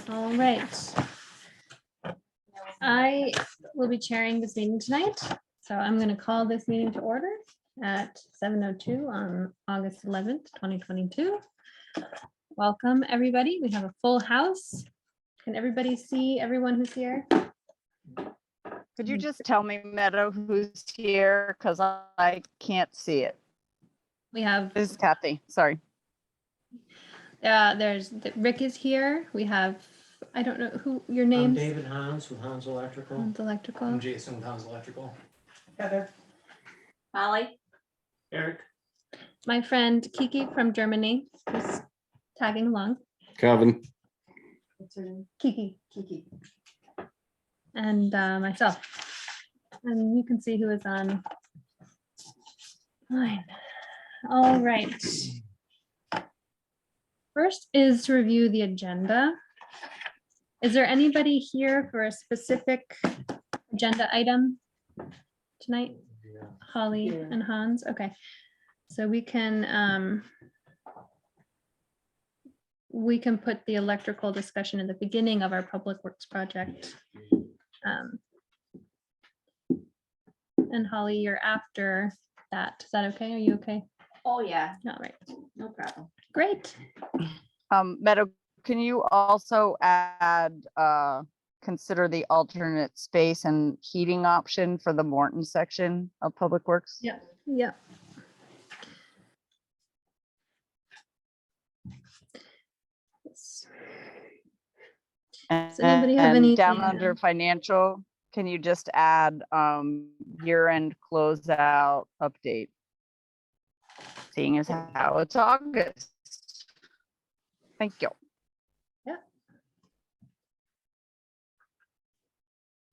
All right. I will be chairing this meeting tonight, so I'm going to call this meeting to order at 7:02 on August 11th, 2022. Welcome, everybody. We have a full house. Can everybody see everyone who's here? Could you just tell me, Meadow, who's here? Because I can't see it. We have, This is Kathy. Sorry. Rick is here. We have, I don't know who your I'm name's. David Hans with Hans Electrical. Hans Electrical. I'm Jason with Hans Electrical. Heather. Molly. Eric. My friend Kiki from Germany is tagging along. Kevin. What's her name? Kiki. Kiki. And myself. And you can see who is on. Fine. All right. First is to review the agenda. Is there anybody here for a specific agenda item tonight? Yeah. Holly Yeah. and Hans, okay. So we can put the electrical discussion at the beginning of our public works project. And Holly, you're after that. Is that okay? Are you okay? Oh, yeah, All right, no problem. great. Meadow, can you also add, consider the alternate space and heating option for the Morton section of Public Works? Yeah. Yeah. Yes. Does anybody have And anything down to under add? financial, can you just add year-end closeout update? Seeing as how it's August. Thank you.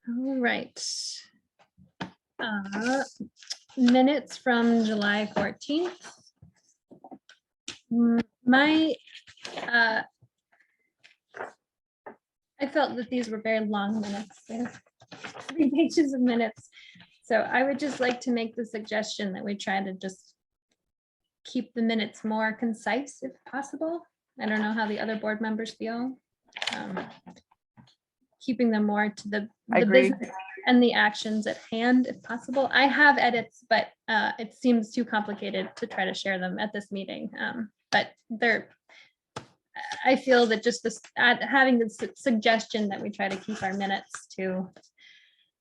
All right. Minutes from July 14th. I felt that these were very long minutes. They're 3 pages of minutes. So I would just like to make the suggestion that we try to just keep the minutes more concise if possible. I don't know how the other board members feel. Keeping them more to the agree. business and the actions at hand if possible. I have edits, but it seems too complicated to try to share them at this meeting. But I feel that just this having the suggestion that we try to keep our minutes to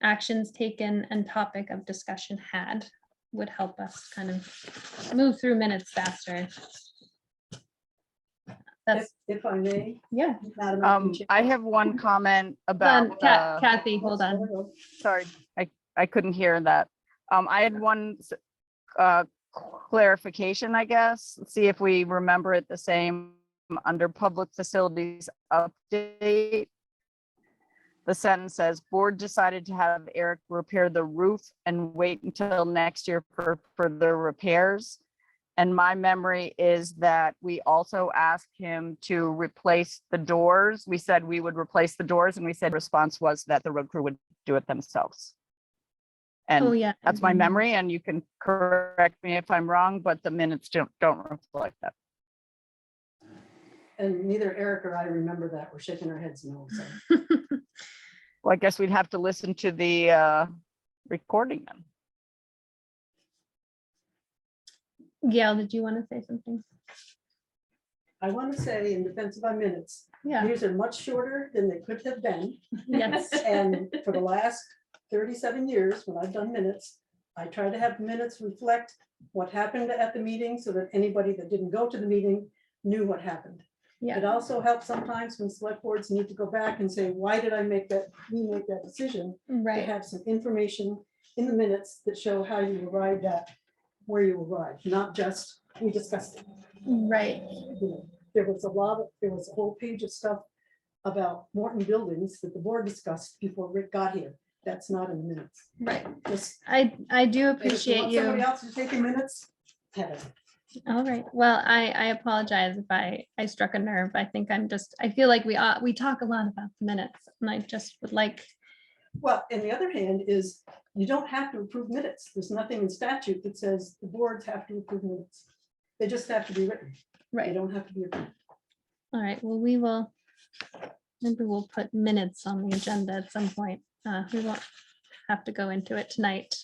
actions taken and topic of discussion had would help us kind of move through minutes faster. That's, If I may. yeah. Madam Chair. I have one comment about Kathy, hold on. sorry, I couldn't hear that. I had one clarification, I guess. See if we remember it the same under public facilities update. The sentence says, board decided to have Eric repair the roof and wait until next year for further repairs. And my memory is that we also asked him to replace the doors. We said we would replace the doors, and we said response was that the road crew would do it themselves. Oh, And yeah. that's my memory, and you can correct me if I'm wrong, but the minutes don't reflect that. And neither Eric or I remember that. We're shaking our heads no. So. Well, I guess we'd have to listen to the recording then. Gail, did you want to say something? I want to say in defense of my minutes, Yeah, these are much shorter than they could have been. yes. And for the last 37 years, when I've done minutes, I try to have minutes reflect what happened at the meeting so that anybody that didn't go to the meeting knew what happened. It Yeah, also helps sometimes when select boards need to go back and say, why did we make that decision? To right. have some information in the minutes that show how you arrived at where you arrived, not just we discussed it. Right. You know, there was a whole page of stuff about Morton buildings that the board discussed before Rick got here. That's not in the minutes. Right. Just I do if you appreciate want you. somebody else to take your minutes, have it. All right. Well, I apologize if I struck a nerve. I think I feel like we talk a lot about the minutes, and I just would like. Well, and the other hand is you don't have to approve minutes. There's nothing in statute that says the boards have to approve minutes. They just have to be written. They Right. don't have to be approved. All right, well, we will, maybe we'll put minutes on the agenda at some point. We won't have to go into it tonight.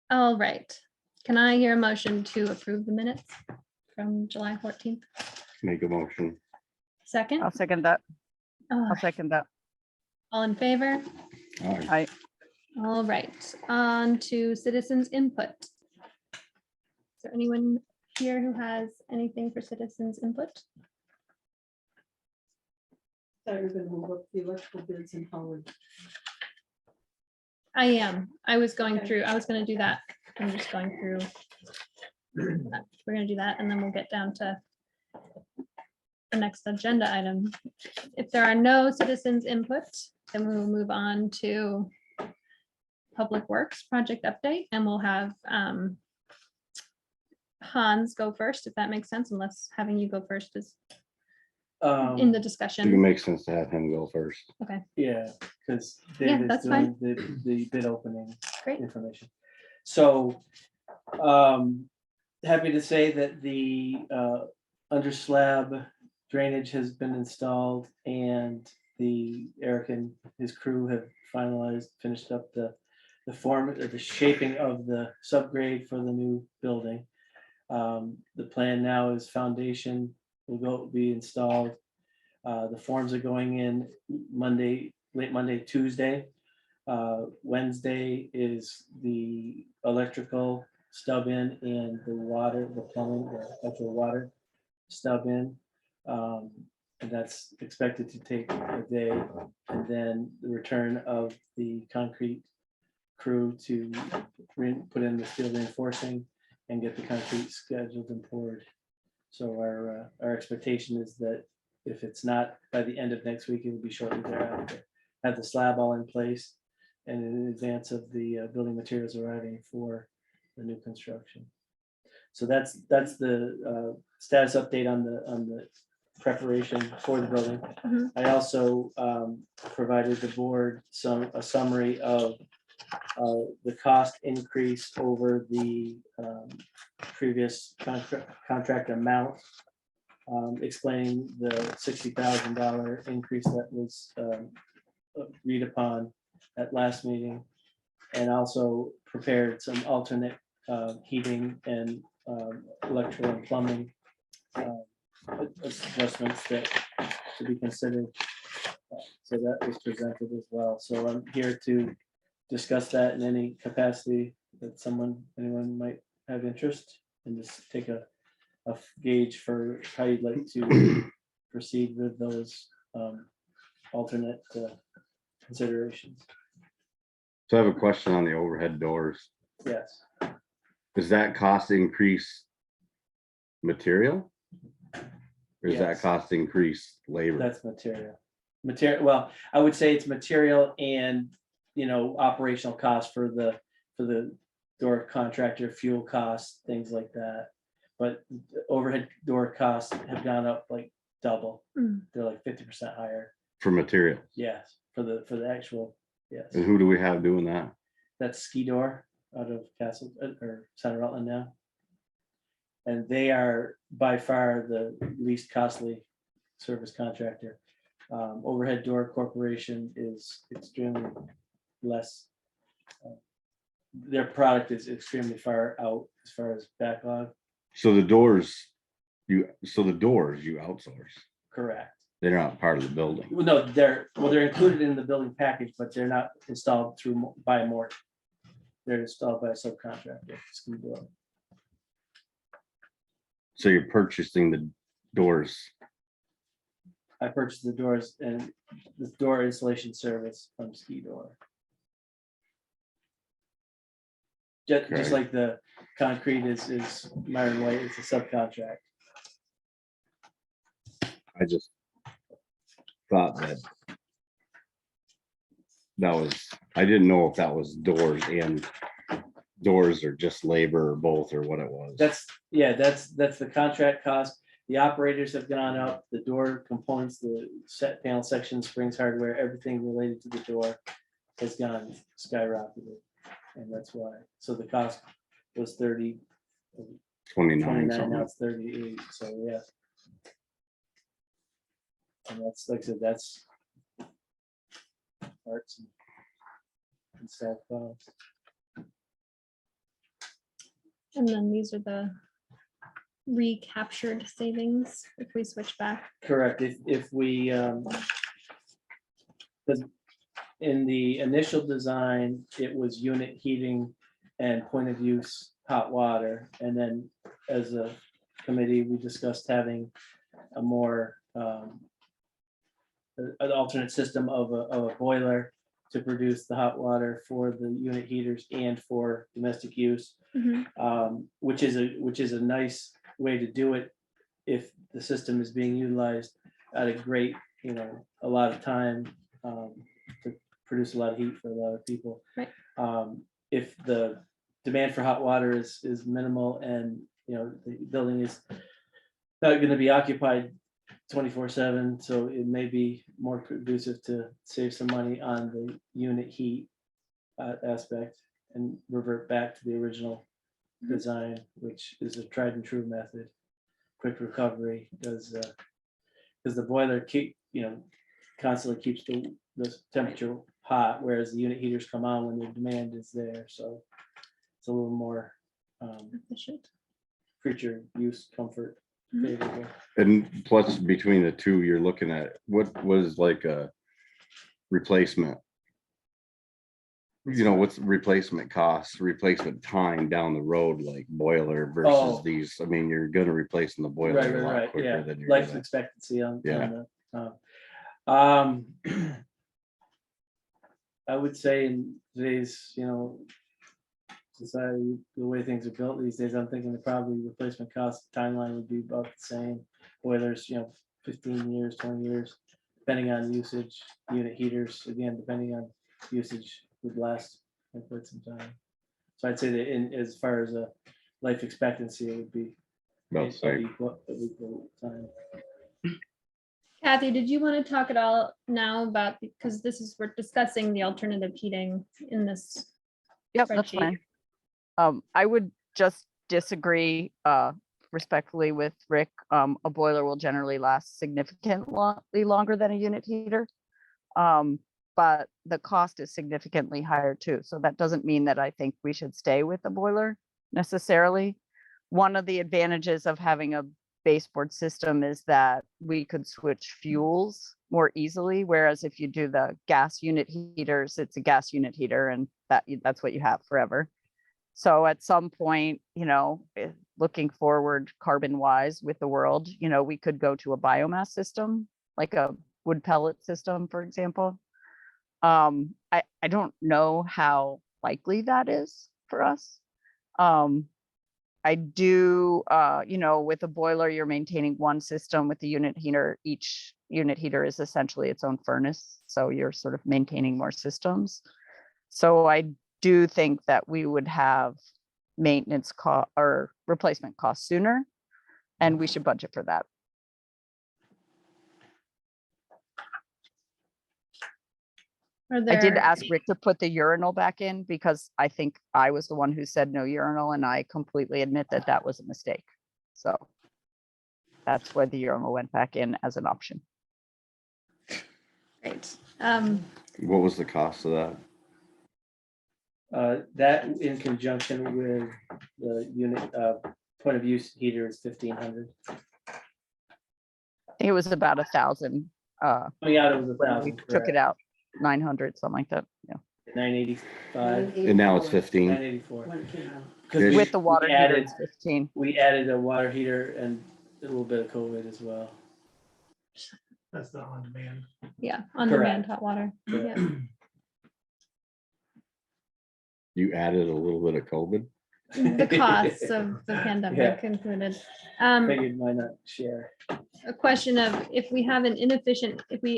All right, can I hear a motion to approve the minutes from July 14th? Make a motion. Second? I'll second that. All I'll right, second that. all in favor? Aye. I, All right, on to citizens input. Is there anyone here who has anything for citizens input? Thought you were gonna move up the electrical bids in Howard. I am. I was going Okay. through, I was gonna do that. I'm just going through. We're gonna do that and then we'll get down to the next agenda item. If there are no citizens input, then we will move on to Public Works project update and we'll have Hans go first, if that makes sense, unless having you go first is in the It discussion. makes sense to have him go first. Yeah, because Yeah, David's that's doing the bid opening Great. information. So, happy to say that the under slab drainage has been installed and Eric and his crew have finished up the form or the shaping of the subgrade for the new building. The plan now is foundation will be installed. The forms are going in late Monday, Tuesday. Wednesday is the electrical stub in and the plumbing, the actual water stub in. And that's expected to take a day. And then the return of the concrete crew to put in the steel reinforcing and get the concrete scheduled and poured. So our expectation is that if it's not by the end of next week, it will be shortly thereafter. Have the slab all in place and in advance of the building materials arriving for the new construction. So that's the status update on the preparation for the building. Mhm. I also provided the board a summary of the cost increase over the previous contract amount, explaining the $60,000 increase that was agreed upon at last meeting, and also prepared some alternate heating and electrical and plumbing adjustments that to be considered. So that was presented as well. So I'm here to discuss that in any capacity that anyone might have interest, and just take a gauge for how you'd like to proceed with those alternate considerations. So I have a question on the overhead doors. Yes, Does that cost increase material? Or does that Yes. cost increase labor? that's material. Well, I would say it's material and, operational costs for the door contractor, fuel costs, things like that. But the overhead door costs have gone up like double. Mm. They're like 50% higher. For material? Yes, for the actual, yes. And who do we have doing that? That's Ski Door out of Castle or Center Rutland now. And they are by far the least costly service contractor. Overhead Door Corporation is extremely less. Their product is extremely far out as far as backlog. So the doors, you outsource. Correct. They're not part of the building. Well, no, they're included in the building package, but they're not installed by a mortar. They're installed by a subcontractor. Ski Door. So you're purchasing the doors. I purchased the doors and the door installation service from Ski Door. Just Okay. like the concrete is Myron White, it's a subcontract. I just thought that was, I didn't know if that was doors and doors or just labor or both or what it was. That's the contract cost. The operators have gone up, the door components, the set panel section, springs, hardware, everything related to the door has gone skyrocketed. And that's why. So the cost was 30, 29 29, now something. it's 38, so yeah. And that's, like I said, that's parts and stuff. And then these are the recaptured savings if we switch back. Correct, if we, because in the initial design, it was unit heating and point of use hot water. And then as a committee, we discussed having a more, an alternate system of a boiler to produce the hot water for the unit heaters and for domestic use. Mhm. Which is a nice way to do it if the system is being utilized at a great, a lot of time to produce a lot of heat for a lot of people. Right. If the demand for hot water is minimal and, the building is not going to be occupied 24/7, so it may be more conducive to save some money on the unit heat aspect and revert back to the original design, which is a tried and true method. Quick recovery, because the boiler constantly keeps the temperature hot, whereas the unit heaters come on when the demand is there. So it's a little more Efficient. creature use comfort Mhm. favorable. And plus between the two, you're looking at what was like a replacement. What's replacement costs, replacement time down the road, like boiler versus Oh. these. I mean, you're gonna replace the boiler Right, a lot right, quicker yeah. than you're Life gonna. expectancy on Yeah. I would say in today's, society, the way things are built these days, I'm thinking that probably replacement cost timeline would be about the same. Boilers, 15 years, 20 years, depending on usage. Unit heaters, again, depending on usage, would last quite some time. So I'd say that as far as a life expectancy, it would be About the of same. equal time. Kathy, did you want to talk at all now about, because we're discussing the alternative heating in this Yep, that's spreadsheet. fine. I would just disagree respectfully with Rick. A boiler will generally last significantly longer than a unit heater. But the cost is significantly higher too. So that doesn't mean that I think we should stay with the boiler necessarily. One of the advantages of having a baseboard system is that we could switch fuels more easily. Whereas if you do the gas unit heaters, it's a gas unit heater and that's what you have forever. So at some point, looking forward carbon wise with the world, we could go to a biomass system, like a wood pellet system, for example. I don't know how likely that is for us. I do, with a boiler, you're maintaining one system. With the unit heater, each unit heater is essentially its own furnace. So you're sort of maintaining more systems. So I do think that we would have maintenance cost or replacement costs sooner, and we should budget for that. Are I did there, ask Rick to put the urinal back in because I think I was the one who said no urinal, and I completely admit that that was a mistake. So that's why the urinal went back in as an option. great. What was the cost of that? That in conjunction with the unit point of use heater is 1,500. I think it was about 1,000. Coming out of the When we 1,000. took it out, 900, something like that. Yeah. 985, And now it's 15. 984. When it came out. Because With the water heater, added, it's 15. we added a water heater and a little bit of COVID as well. That's the on demand. Yeah, on demand Correct. hot water. Correct. Yeah. You added a little bit of COVID. The costs of the pandemic included. Figured why not share. A question of if we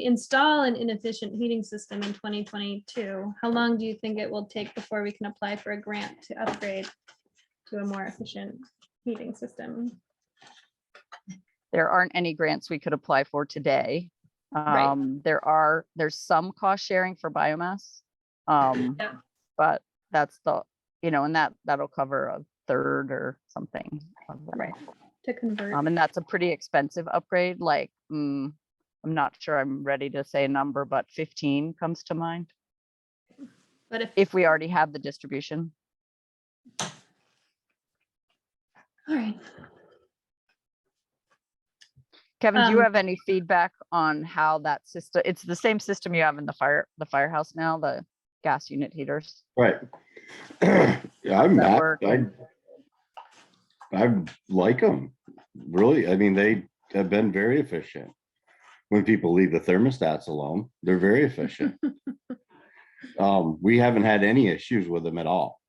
install an inefficient heating system in 2022, how long do you think it will take before we can apply for a grant to upgrade to a more efficient heating system? There aren't any grants we could apply for today. Right. There's some cost sharing for biomass. Yeah. But that's and that'll cover third or something. of that. Right. To convert. And that's a pretty expensive upgrade, like, I'm not sure I'm ready to say a number, but 15 comes to mind, But if we already have the distribution. all right. Kevin, do you Um, have any feedback on how that system, it's the same system you have in the firehouse now, the gas unit heaters? Right. Yeah, that work? I like them, really. I mean, they have been very efficient. When people leave the thermostats alone, they're very efficient. We haven't had any issues with them at all.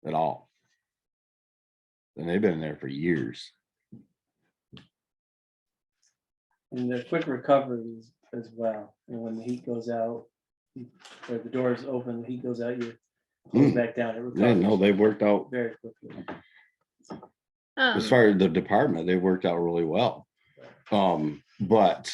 At all. And they've been there for years. And the quick recovery as well. And when the heat goes out, or the door is open, the heat goes out, you close back down. It Yeah, no, recovers they've worked out, very quickly. as far as the department, they worked out really well. But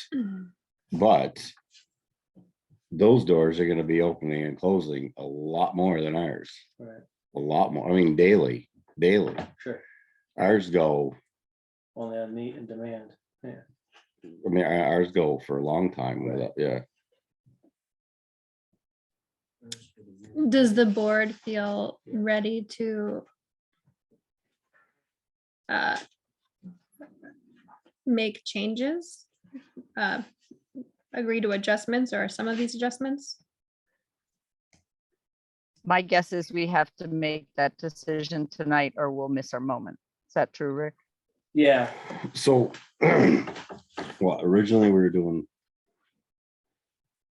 those doors are gonna be opening and closing a lot more than ours. Right, A lot more. I mean, daily. sure. Ours go, Only on need and demand. Yeah. I mean, ours go for a long time without, yeah. Does the board feel ready to make changes? Agree to adjustments or some of these adjustments? My guess is we have to make that decision tonight or we'll miss our moment. Is that true, Rick? Yeah, So, what originally we were doing?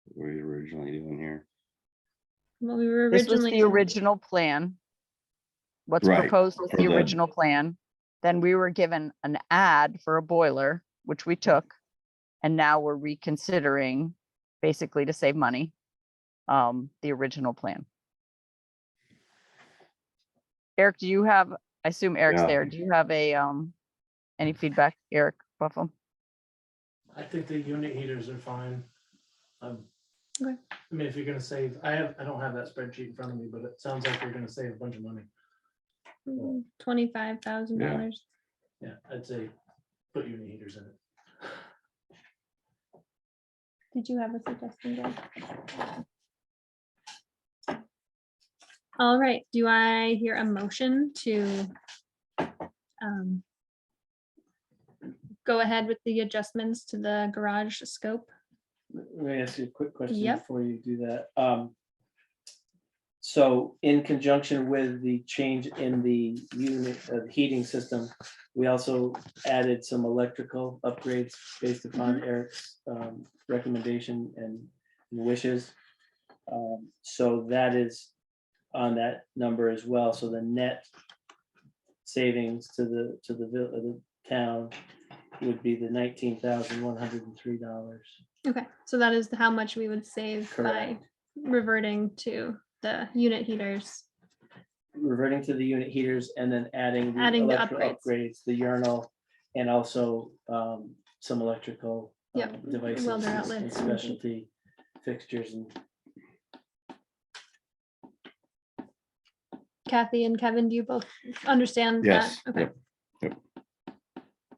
What were we originally doing here? Well, we were This was originally, the original plan. What's Right, proposed was for the the- original plan. Then we were given an ad for a boiler, which we took. And now we're reconsidering, basically to save money, the original plan. Eric, do you have, I assume Eric's Yeah. there. Do you have any feedback, Eric Buffum? I think the unit heaters are fine. Okay. I mean, if you're gonna save, I don't have that spreadsheet in front of me, but it sounds like you're gonna save a bunch of money. $25,000. Yeah, I'd say put unit heaters in it. Did you have a suggestion, Greg? All right, do I hear a motion to go ahead with the adjustments to the garage scope? let me ask you a quick question Yep. before you do that. So in conjunction with the change in the unit of heating system, we also added some electrical upgrades based upon Eric's recommendation and wishes. So that is on that number as well. So the net savings to the town would be the $19,103. Okay, so that is how much we would save by Correct. reverting to the unit heaters. Reverting to the unit heaters and then adding the Adding the electrical upgrades, the urinal, and also some electrical Yep, devices welder and outlets. specialty fixtures and Kathy and Kevin, do you both understand that? Yes. Okay, Yep.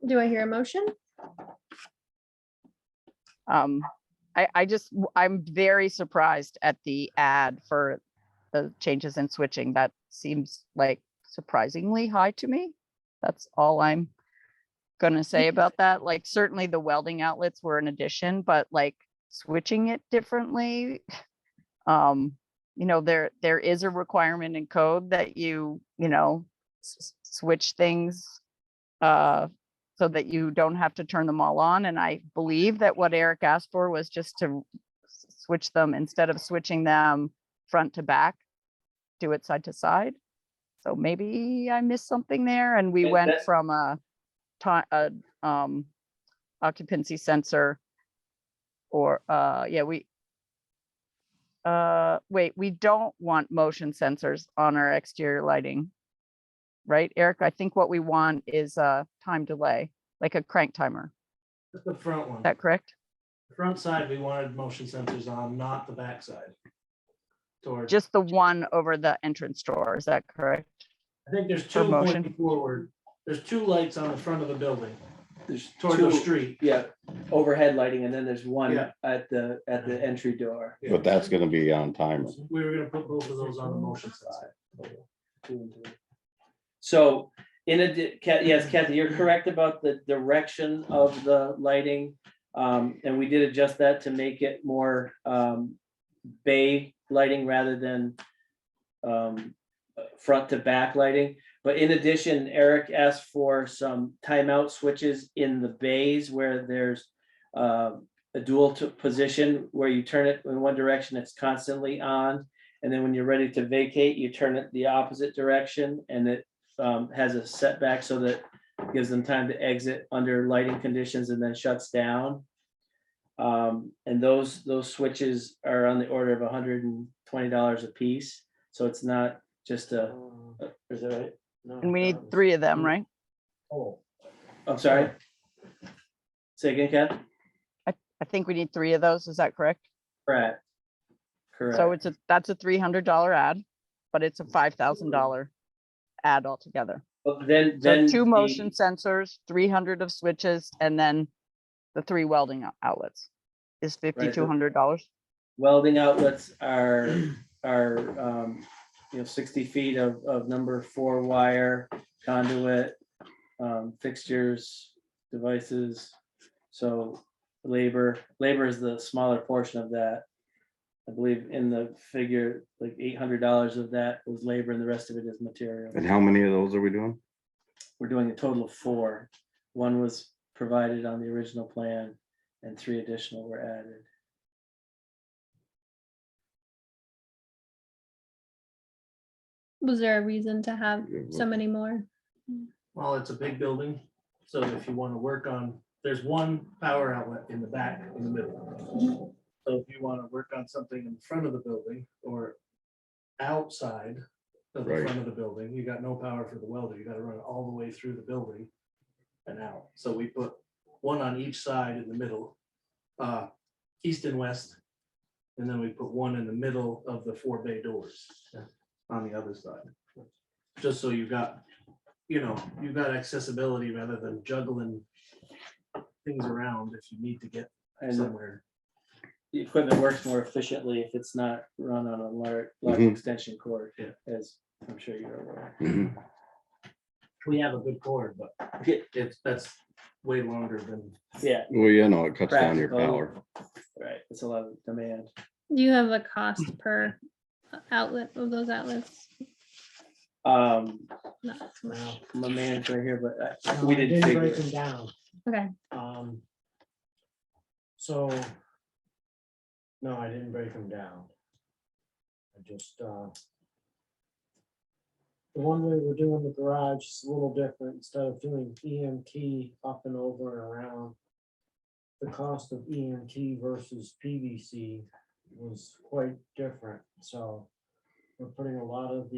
do I hear a motion? I'm very surprised at the ad for the changes in switching. That seems like surprisingly high to me. That's all I'm gonna say about that. Like, certainly the welding outlets were an addition, but like switching it differently. There is a requirement in code that you switch things so that you don't have to turn them all on. And I believe that what Eric asked for was just to switch them, instead of switching them front to back, do it side to side. So maybe I missed something there, and we And went that- from a occupancy sensor, or we don't want motion sensors on our exterior lighting. Right, Eric? I think what we want is a time delay, like a crank timer. The front one, Is that correct? the front side, we wanted motion sensors on, not the back side. Towards, Just the one over the entrance door, is that correct? I think there's For two motion. pointing forward. There's two lights on the front of the building There's toward the two, street. yeah, overhead lighting, and then there's one Yeah. at the entry door. Yeah. But that's gonna be on timer. We were gonna put both of those on the motion sensor. 2 and 3. So yes, Kathy, you're correct about the direction of the lighting. And we did adjust that to make it more bay lighting rather than front to back lighting. But in addition, Eric asked for some timeout switches in the bays where there's a dual position where you turn it in one direction, it's constantly on. And then when you're ready to vacate, you turn it the opposite direction, and it has a setback so that gives them time to exit under lighting conditions and then shuts down. And those switches are on the order of $120 a piece. So it's not just is that right? No, And we need 3 of them, right? Oh, I'm sorry. Say again, Kath? I think we need 3 of those. Is that correct? Correct. So that's a $300 ad, but it's a $5,000 ad altogether. But then So 2 the motion sensors, 300 of switches, and then the 3 welding outlets is $5,200. welding outlets are 60 feet of number 4 wire conduit, fixtures, devices. So labor is the smaller portion of that. I believe in the figure, like $800 of that was labor and the rest of it is material. And how many of those are we doing? We're doing a total of 4. 1 was provided on the original plan and 3 additional were added. Was there a reason to have so many more? well, it's a big building, so if you wanna work on, there's one power outlet in the back, in the middle. So if you wanna work on something in front of the building or outside of the Right. front of the building, you got no power for the welder, you gotta run it all the way through the building and out. So we put one on each side in the middle, east and west. And then we put one in the middle of the 4 bay doors on the other side. Just so you got, you got accessibility rather than juggling things around if you need to get And somewhere. the equipment works more efficiently if it's not run on a large Mhm. extension cord, Yeah. as I'm sure you're aware. Mhm. We have a good cord, but that's way longer than, Yeah, Well, it cuts down your Practical. power. right, it's a lot of demand. Do you have a cost per outlet of those outlets? Not so much. well, My manager here, but No, we I didn't didn't break figure. them down. Okay, So. No, I didn't break them down. I just, the one way we're doing the garage is a little different. Instead of doing EMT up and over and around, the cost of EMT versus PVC was quite different. So we're putting a lot of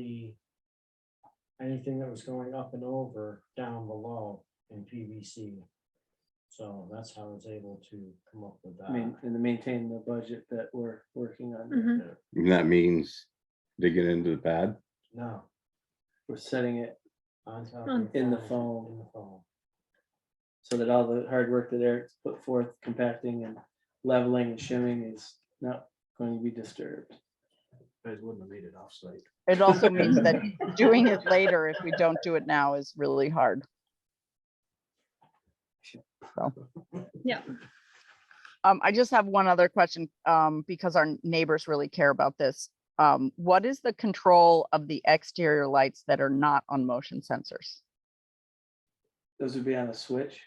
anything that was going up and over down below in PVC. So that's how I was able to come up with that. And to maintain the budget that we're working on. Mhm. And that means digging into the pad. No, We're setting it on top On- of In the foam, foam. In the foam. so that all the hard work that Eric's put forth, compacting and leveling and shimming is not going to be disturbed. you guys wouldn't have made it off-site. It also means that doing it later, if we don't do it now, is really hard. yeah. I just have one other question, because our neighbors really care about this. What is the control of the exterior lights that are not on motion sensors? Those would be on a switch.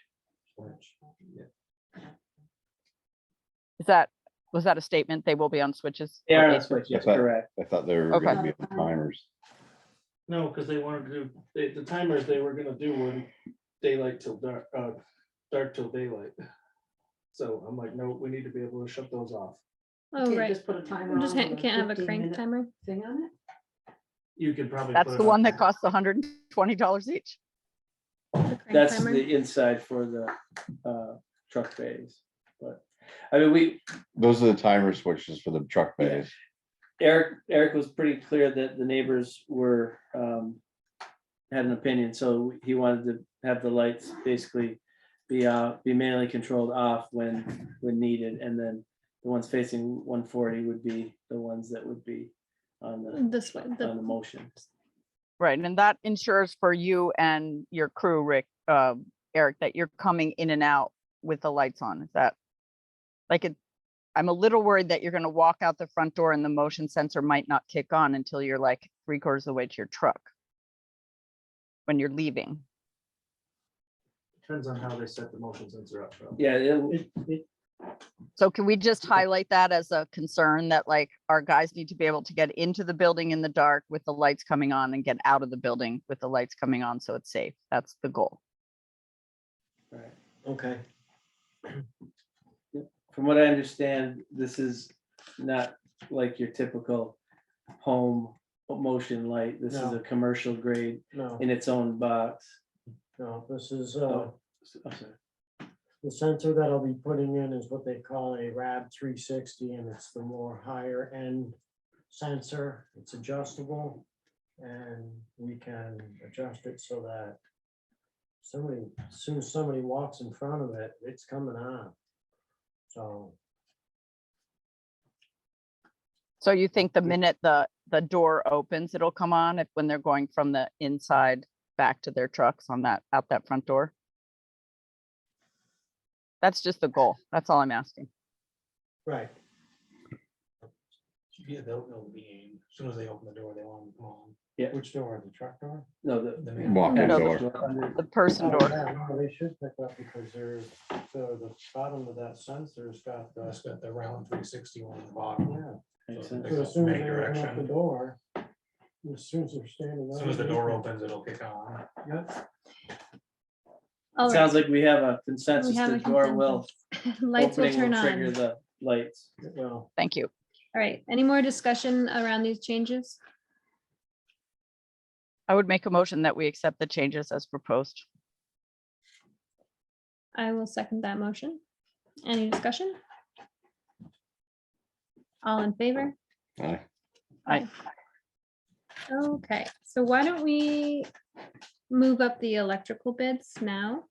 Was that a statement? They will be on switches? They or are on a AC? switch, yes, Okay. correct. I thought they were Okay. gonna be on timers. No, because they wanted to do, the timers they were gonna do were daylight till dark, dark till daylight. So I'm like, no, we need to be able to shut those off. Oh, Can't right. just put a timer Just on with a can't have a 15-minute crank timer. thing on it. You could probably. That's put the it one on that there. costs $120 each. The crank That's timer. the inside for the truck bays. But I mean, Those are the timer switches for the truck Yeah. bays. Eric was pretty clear that the neighbors were had an opinion, so he wanted to have the lights basically be manually controlled off when needed, and then the ones facing 140 would be the ones that would be on This way, the motion. Right, and that ensures for you and your crew, Rick, Eric, that you're coming in and out with the lights on. Is that like it? I'm a little worried that you're going to walk out the front door and the motion sensor might not kick on until you're like 3/4 of the way to your truck when you're leaving. Depends on how they set the motion sensor up. though. Yeah, So can we just highlight that as a concern that like our guys need to be able to get into the building in the dark with the lights coming on and get out of the building with the lights coming on so it's safe. That's the goal. right. Okay, From what I understand, this is not like your typical home motion light. This is No. a commercial grade no, in its own box. no, this is, Oh, sorry. the sensor that I'll be putting in is what they call a RAB 360, and it's the more higher end sensor. It's adjustable, and we can adjust it so that somebody, as soon as somebody walks in front of it, it's coming on. So, So you think the minute the door opens, it'll come on if when they're going from the inside back to their trucks on that, out that front door? That's just the goal. That's all I'm asking. right, Yeah, they'll be, as soon as they open the door, they want them to come on. Yeah. which door, the truck door? No, The main- Walk-in No, door. The person Oh, door. yeah, no, they should pick up because there's, the bottom of that sensor's got the, That's got the round 360 on the bottom. yeah. makes So sense. So as soon as Make they open up the direction. door, as soon as they're standing. As soon as the door underneath opens, it'll kick on. it, Yep, All right, Sounds like we have a consensus. we have The a door will, consensus. Lights will opening turn will trigger on. the lights. well, Thank you. All right, any more discussion around these changes? I would make a motion that we accept the changes as proposed. I will second that motion. Any discussion? All in favor? Aye. Aye. Okay, so why don't we move up the electrical bids now?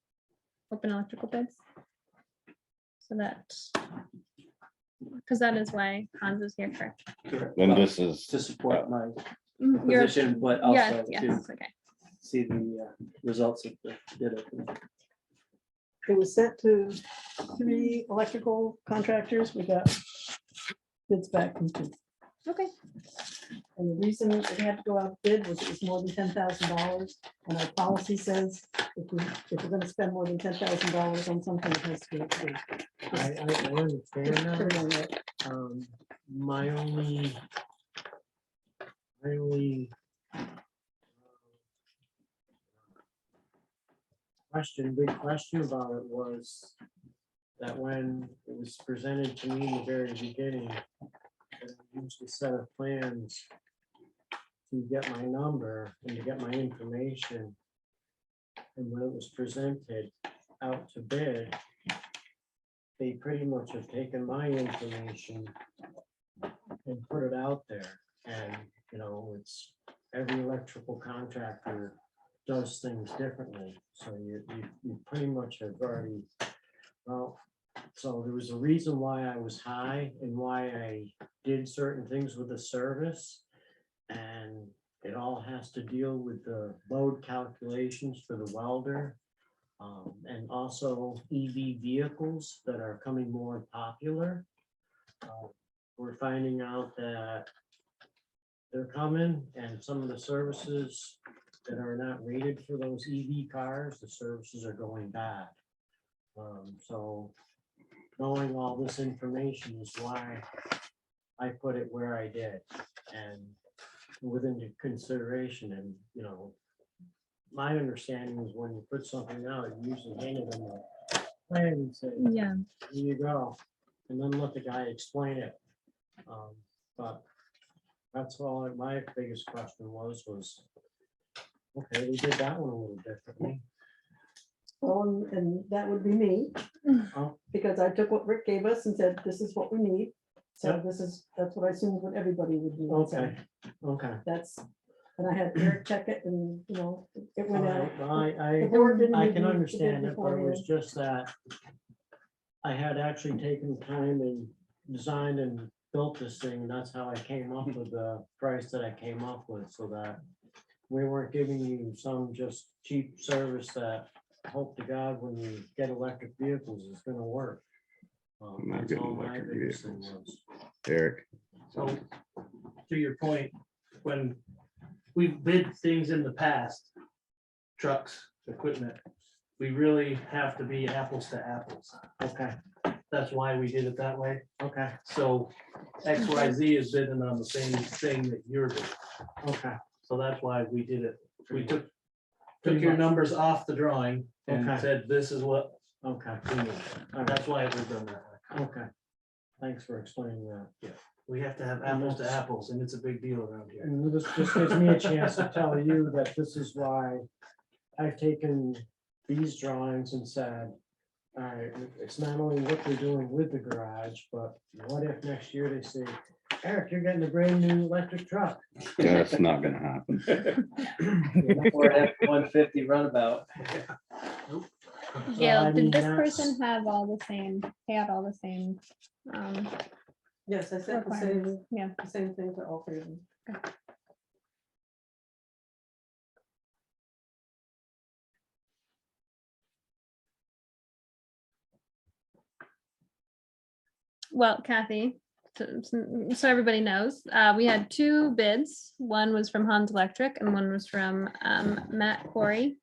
Open electrical bids. So that, because that is why Hans is here for. And this is, To support my Your- position, but Yes, also yes, to okay. see the results of the bid opening. It was sent to 3 electrical contractors. We got bids back from 2. Okay, And the reason it had to go out bid was it was more than $10,000. And our policy says if we're gonna spend more than $10,000 on something, it has to go through. I understand Put it that. on there. My only big question about it was that when it was presented to me in the very beginning, that I used a set of plans to get my number and to get my information. And when it was presented out to bid, they pretty much have taken my information and put it out there. And, you know, it's every electrical contractor does things differently. So you pretty much have already, well, so there was a reason why I was high and why I did certain things with the service. And it all has to deal with the load calculations for the welder. And also EV vehicles that are coming more popular. We're finding out that they're coming, and some of the services that are not rated for those EV cars, the services are going bad. So knowing all this information is why I put it where I did, and within the consideration. And, you know, my understanding is when you put something out, you usually hand it them a plan and say, yeah, here you go, and then let the guy explain it. But that's all, my biggest question was, okay, we did that one a little differently. Well, and that would be me, Oh, because I took what Rick gave us and said, this is what we need. So Yep. that's what I assumed what everybody would do. So okay, okay. That's, And I had Eric check it and, you know, it went out. I, The board didn't I review can the bid understand it, but it was beforehand. just that I had actually taken time and designed and built this thing, and that's how I came up with the price that I came up with, so that we weren't giving you some just cheap service that hope to God when you get electric vehicles is gonna work. I'm not That's getting all my electric biggest thing vehicles. was. Eric, So, to your point, when we've bid things in the past, trucks, equipment, we really have to be apples to apples. Okay, That's why we did it that way. okay, So XYZ is bidding on the same thing that you're bidding. okay, So that's why we did it. We took your numbers off the drawing and Okay. said, this is what okay, we need. That's why it was done that way. okay. Thanks for explaining that. We have to have apples to apples, and it's a big deal around here. And this just gives me a chance to tell you that this is why I've taken these drawings and said, all right, it's not only what they're doing with the garage, but what if next year they say, Eric, you're getting a brand new electric truck? that's not gonna happen. Or F-150 runabout. Gail, I mean, did this that's- person have all the same, they had all the same, Yes, I said the same, requirements? Yeah, the same thing to all three of them. well, Kathy, so everybody knows, we had two bids. One was from Hans Electric and one was from Matt Corey.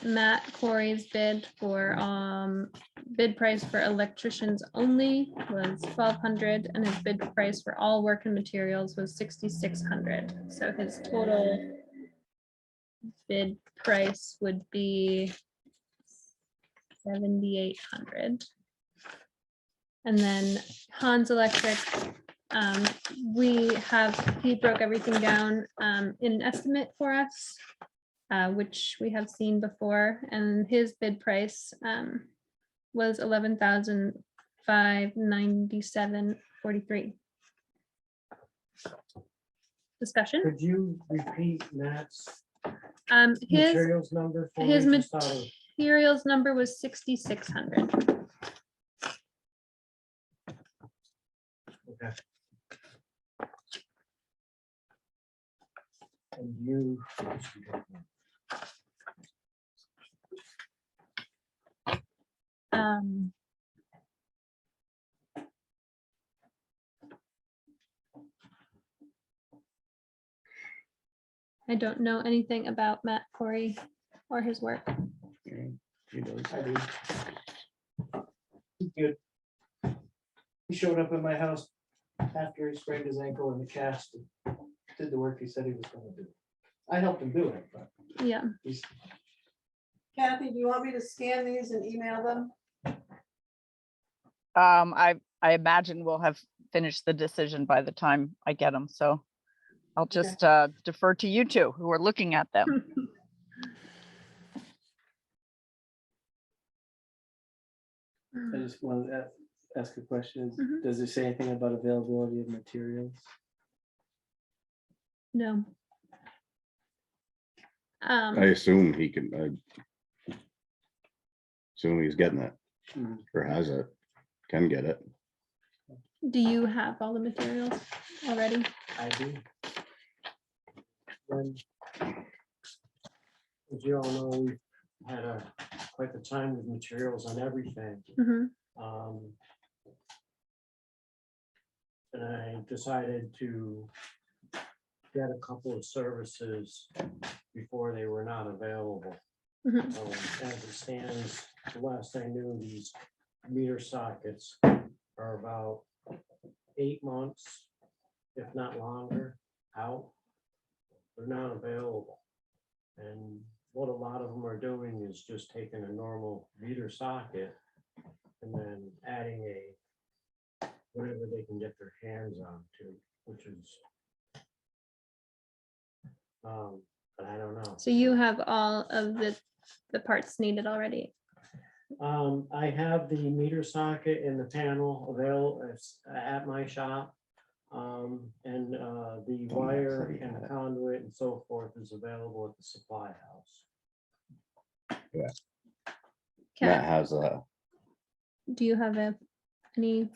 Matt Corey's bid for bid price for electricians only was $1,200, and his bid price for all work and materials was $6,600. So his total bid price would be $7,800. And then Hans Electric, he broke everything down in an estimate for us, which we have seen before, and his bid price was $11,597.43. Discussion. Could you repeat Matt's His materials number for me? his just out of- materials number was 6,600. Okay. And you. I don't know anything about Matt Corey or his work. He does. I do. He's good. He showed up at my house after he sprained his ankle in the cast, and did the work he said he was gonna do. I helped him do it, but Yeah, he's, Kathy, do you want me to scan these and email them? I imagine we'll have finished the decision by the time I get them, so I'll Okay. just defer to you two who are looking at them. I just want to ask a question. Mhm. Does it say anything about availability of materials? no. I assume he can, assume he's getting it Mhm. or has it, can get it. Do you have all the materials already? I do. When, as you all know, we've had quite the time with materials on everything. Mhm. And I decided to get a couple of services before they were not available. Mhm. So as it stands, the last I knew, these meter sockets are about 8 months, if not longer, out. They're not available. And what a lot of them are doing is just taking a normal meter socket and then adding whatever they can get their hands on to, which is but I don't know. So you have all of the parts needed already. I have the meter socket and the panel available at my shop. And the wire and conduit and so forth is available at the supply house. Matt Kat, has a, do you have any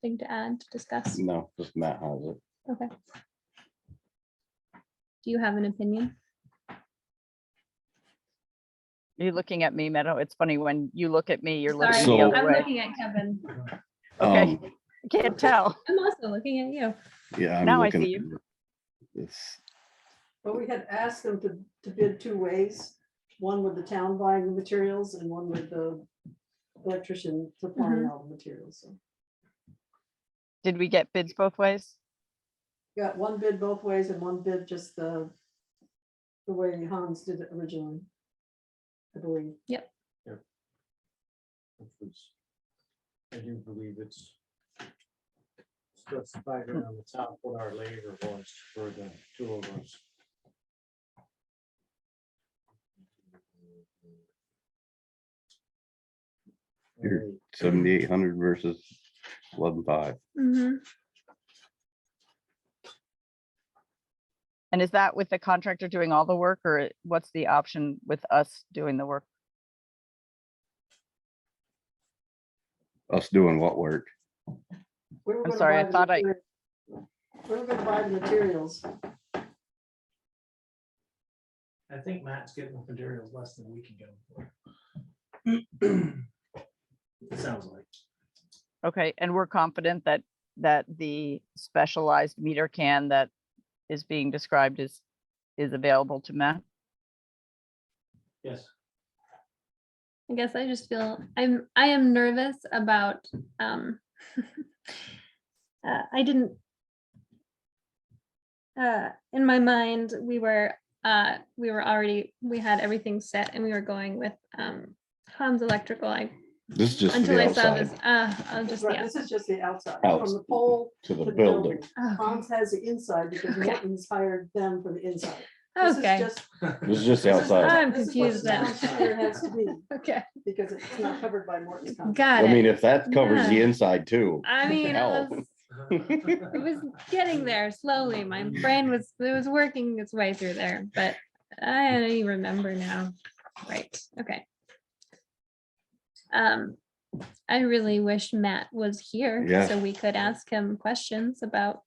thing to add, to discuss? no, just Matt has it. Okay. Do you have an opinion? Are you looking at me, Meadow? It's funny when you look at me, you're looking Sorry, the So- other I'm way. looking at Kevin. Okay, Um, can't tell. I'm also looking at you. yeah, I'm Now I looking. see you. It's, But we had asked them to bid two ways, one with the town buying the materials and one with the electrician supplying all the materials. So Did we get bids both ways? got one bid both ways and one bid just the way Hans did it originally, I believe. Which was, I do believe it's specified on the top what our labor was for the two of us. Here. 7,800 versus 11,500. Mhm. And is that with the contractor doing all the work, or what's the option with us doing the work? Us doing what work? We were I'm gonna sorry, buy I the thought I- material- We were gonna buy the materials. I think Matt's getting the materials less than we can get them for. It sounds like. Okay, and we're confident that the specialized meter can that is being described is available to Matt? Yes. I guess I just feel I am nervous about I didn't in my mind we had everything set and we were going with Hans Electrical. This is just for Until the I saw this, outside I'll just Right, yeah. this is just the outside, Out. from the pole to the to building. Oh, Hans has the inside because Okay. Morton's hired them for the inside. This is okay. just- This is just the this is what- outside. I'm this is what confused the then. downstairs has to be, Okay, because it's not covered by Morton's contract. got I mean, it. if that covers the Yeah. inside too. I mean, hell. it was getting there slowly. My brain was working its way through there, but I don't even remember now. Right, okay. I really wish Matt was here Yeah. so we could ask him questions about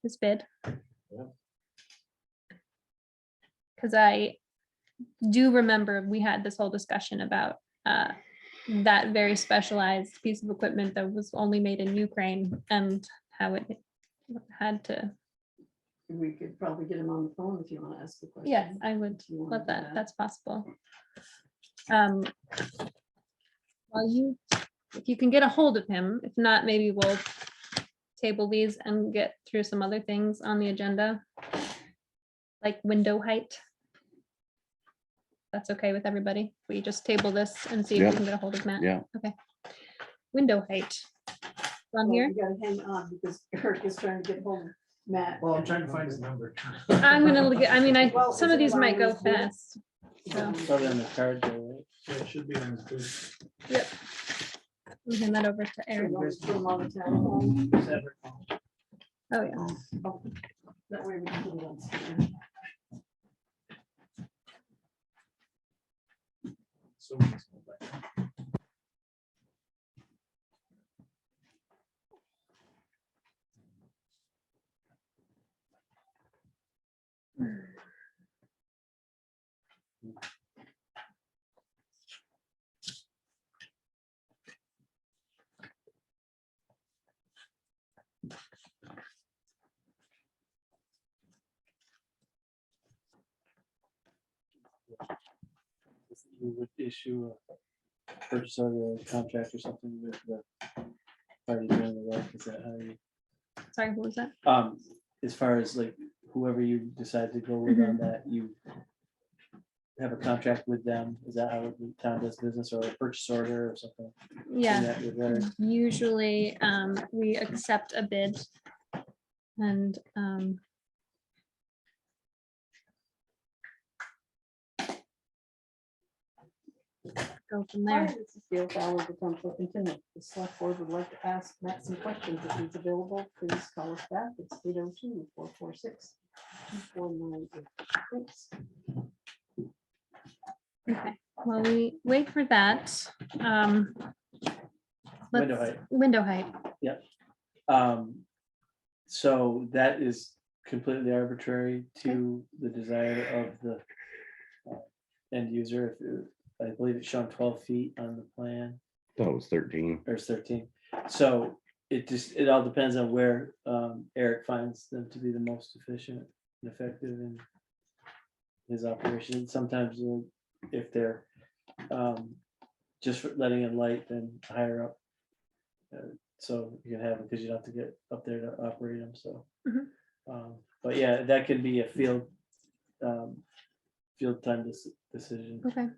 his bid. Yeah. Because I do remember we had this whole discussion about that very specialized piece of equipment that was only made in Ukraine and how it had to, We could probably get him on the phone if you want to ask the question. yeah, I would If you wanna let do that, that's possible. Well, if you can get a hold of him, if not, maybe we'll table these and get through some other things on the agenda. Like window height. That's okay with everybody? We just table this and see if Yeah. we can get a hold of Matt. Yeah. Okay. Window height. On Well, here, You gotta hang on because Eric is trying to get hold of Matt. Well, I'm trying to find his number. I'm gonna look at, I mean, Well, some is of it these might on go his bid? fast. So, Probably on the card there, right? Yeah, it should be on his booth. yep. We'll hand that over to So Eric. you want to put him on the town phone? Oh, yeah. Oh, that way we can put it on speaker. So we can go back. You would issue a purchase order contract or something with the party doing the work, is that how you? Sorry, what was that? As far as like whoever you decide to go with on that, you have a contract with them, is that how the town does business, or a purchase order or something? in Yeah, that regard? usually we accept a bid. And go from Hi, there. this is Gail Fowler with the Tinmouth and Tinmouth. The select board would like to ask Matt some questions. If he's available, please call us back. It's 802-446-2498. Thanks. Okay, while we wait for that. Window let's- height. Window height. So that is completely arbitrary to the desire of the end user. If I believe it's shown 12 feet on the plan, Thought it was 13. or it's 13. So it all depends on where Eric finds them to be the most efficient and effective in his operation. Sometimes if they're just for letting in light, then higher up. So you can have them because you don't have to get up there to operate them, so. Mhm. But yeah, that can be a field time decision. Okay,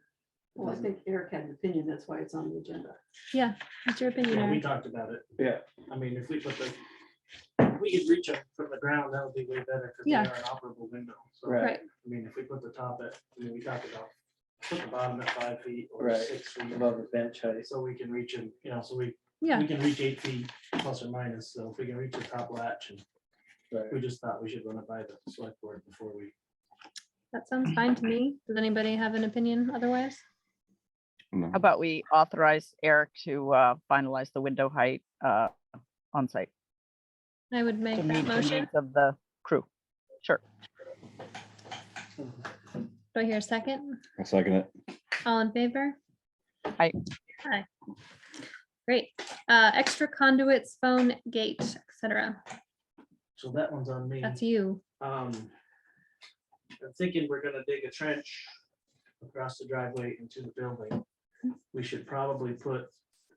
Well, I think Eric had an opinion. That's why it's on the agenda. what's your opinion, Yeah, we Eric? talked about it. Yeah. I mean, if we put if we could reach them from the ground, that would be way better because they Yeah. are an operable window. So, Right. Right, I mean, if we put the top at, we talked about put the bottom at 5 feet or Right. 6 feet. Above the bench height. So we can reach them, so we yeah, can reach 8 feet plus or minus. So if we can reach the top latch, and Right. we just thought we should run it by the select board before we. that sounds fine to me. Does anybody have an opinion otherwise? No. How about we authorize Eric to finalize the window height on site I would to make that meet the motion. needs of the crew? Sure. Do I hear a second? I'll second it. All in favor? Aye. Aye. Great. Extra conduits, phone, gate, etc. So that one's on me. That's you. I'm thinking we're gonna dig a trench across the driveway into the building. We should probably put,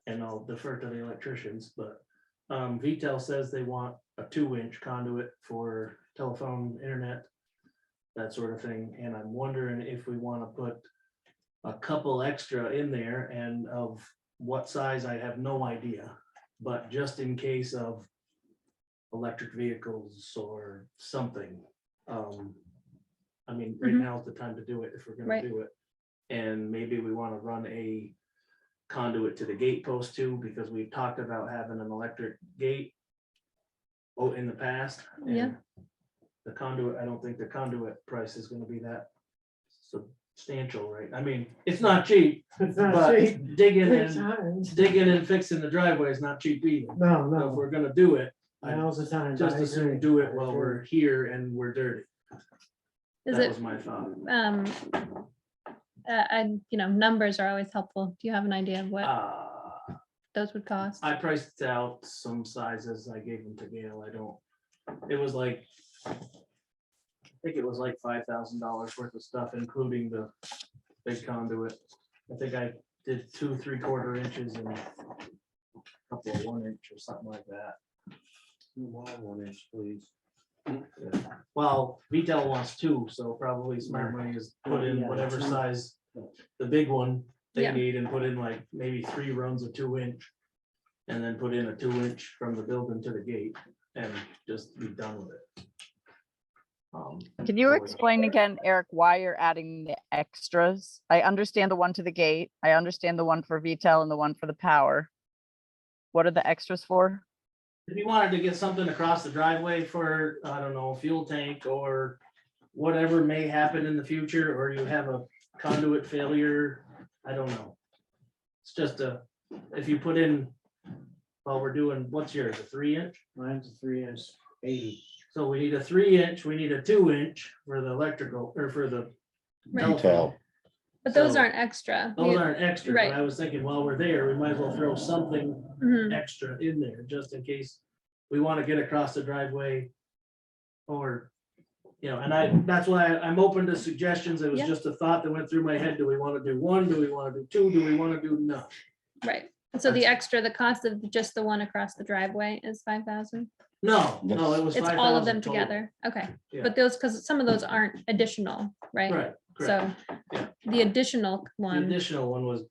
and I'll defer to the electricians, but VTEL says they want a 2-inch conduit for telephone, internet, that sort of thing, and I'm wondering if we want to put a couple extra in there, and of what size, I have no idea, but just in case of electric vehicles or something. I mean, right Mhm. now is the time to do it if we're gonna Right. do it. And maybe we want to run a conduit to the gate post too, because we've talked about having an electric gate in the past. and Yeah. The conduit, I don't think the conduit price is gonna be that substantial, right? I mean, it's not cheap, It's not but cheap. digging Three and times. fixing the driveway is not cheap either. No, So if no, we're gonna do it, I now's the time. just I as soon agree. do I it while agree. we're here and we're dirty. Is That it, was my thought. and numbers are always helpful. Do you have an idea of what those would cost? I priced out some sizes. I gave them to Gail. It was like, I think it was like $5,000 worth of stuff, including the big conduit. I think I did 2 3/4 inches and a couple of 1 inch or something like that. 1 inch, please. Well, VTEL wants 2, so probably smart money is put in Yeah, whatever 2. size, the big one they Yeah. need, and put in like maybe 3 runs of 2-inch. And then put in a 2-inch from the building to the gate and just be done with it. Can you for- explain again, Eric, why you're adding the extras? I understand the one to the gate. I understand the one for VTEL and the one for the power. What are the extras for? If you wanted to get something across the driveway for, I don't know, a fuel tank or whatever may happen in the future, or you have a conduit failure, I don't know. It's just if you put in, well, we're doing, what's yours, a 3-inch? Mine's a 3 inch, 80. So we need a 3-inch, we need a 2-inch for the electrical, or for the Right. telephone. But those So- aren't extra. Those aren't extra, Right. but I was thinking while we're there, we might as well throw something Mhm. extra in there, just in case we want to get across the driveway. Or, and that's why I'm open to suggestions. It was Yeah. just a thought that went through my head. Do we want to do 1? Do we want to do 2? Do we want to do none? Right. So the That's- extra, the cost of just the one across the driveway is 5,000? No, it was It's all of 5,000 them total. together. Okay. Yeah. But those, because some of those aren't additional, right? Right, So correct. Yeah. the additional The one, additional one was,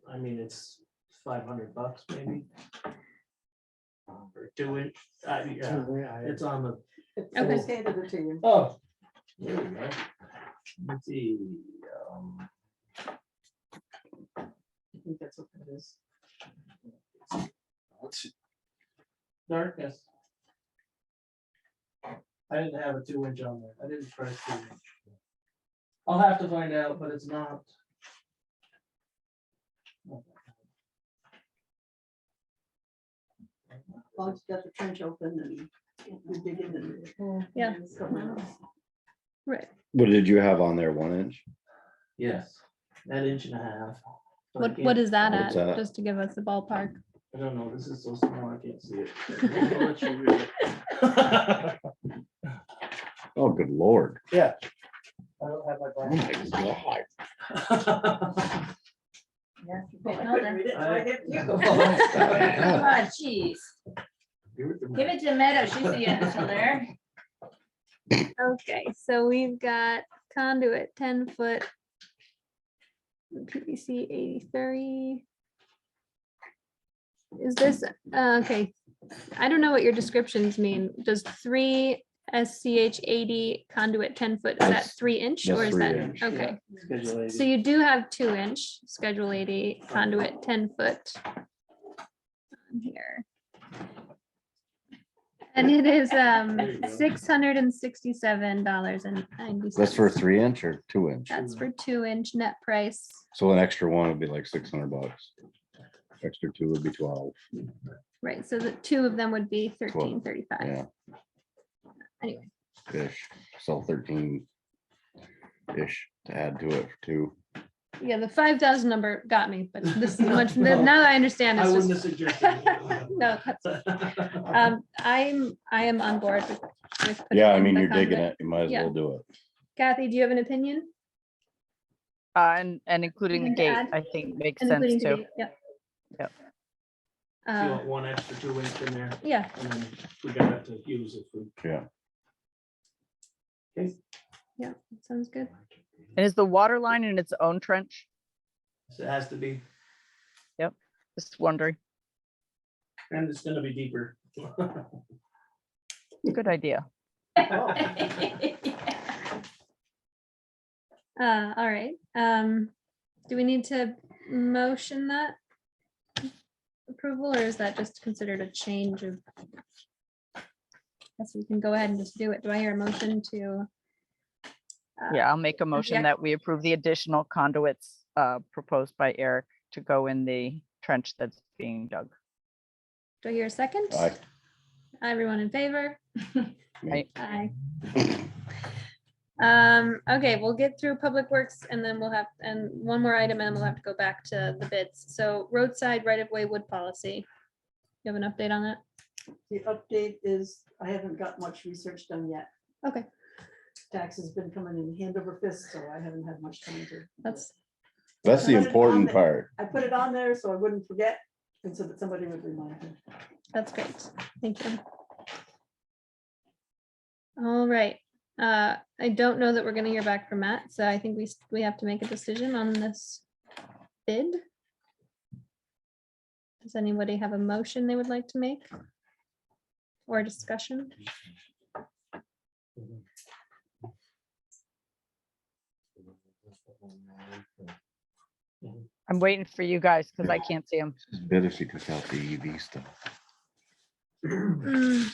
I mean, it's $500 maybe. For 2-inch, yeah, Yeah, it's on the. I Okay. just handed it to you. Oh. There we go. Let's see. that's what that is. Darkness. I didn't have a 2-inch on there. I didn't press 2-inch. I'll have to find out, but it's not. As long as you got the trench open and you dig in and. Yeah. Somewhere else. Right. What did you have on there, 1 inch? Yes, that 1.5 inches. But I What can't- is that What's at? that? Just to give us the ballpark. I don't know, this is so small, I can't see it. I'll let you read it. Oh, good lord. Yeah. I don't have my Oh my glasses. God. Yeah, I couldn't read it, so I hit you. Come on, jeez. Give it to Meadow. She's the editor there. Okay, so we've got conduit 10 foot. PVC 80/30. Is this, okay, I don't know what your descriptions mean. Does 3 SCH 80 conduit 10 foot, is that That's- 3-inch that's or is 3 that, inch. okay. Schedule So 80. you do have 2-inch schedule 80 conduit 10 foot. On here. And it is you go. $667.90. That's for a 3-inch or 2-inch? That's for 2-inch net price. So an extra one would be like $600. Extra two would be 12. Right, so the two of them would be $13.35. Yeah, Anyway, ish. So 13-ish to add to it for 2. yeah, the 5,000 number got me, but this is much, now that I understand, I it's wouldn't have just, suggested. no, I am on board with. putting Yeah, I in mean, the you're digging conduit. it. You might as Yeah. well do it. Kathy, do you have an opinion? And including the Anything to gate, add? I think makes And sense including too. today? Yep. Yep. You want 1 extra 2-inch in there, Yeah, and then we got it to use if we. Yeah. Okay. yeah, sounds good. And is the water line in its own trench? So it has to be, Just wondering. and it's gonna be deeper. Good idea. All right, do we need to motion that approval, or is that just considered a change of? Guess we can go ahead and just do it. Do I hear a motion to? Yeah, I'll make a motion yeah. that we approve the additional conduits proposed by Eric to go in the trench that's being dug. Do I hear a second? Aye. Everyone in favor? Aye. Aye. Okay, we'll get through Public Works and then we'll have, and one more item and we'll have to go back to the bids. So roadside right-of-way wood policy. You have an update on that? The update is, I haven't got much research done yet. Okay, Taxes been coming in hand over fist, so I haven't had much time to. that's, That's the Put it on important the- part. I put it on there so I wouldn't forget, and so that somebody would remind me. that's great. Thank you. All right. I don't know that we're gonna hear back from Matt, so I think we have to make a decision on this bid. Does anybody have a motion they would like to make? Or discussion? I'm waiting for you guys because I can't see them. It's better if you took out the EV stuff. Mm.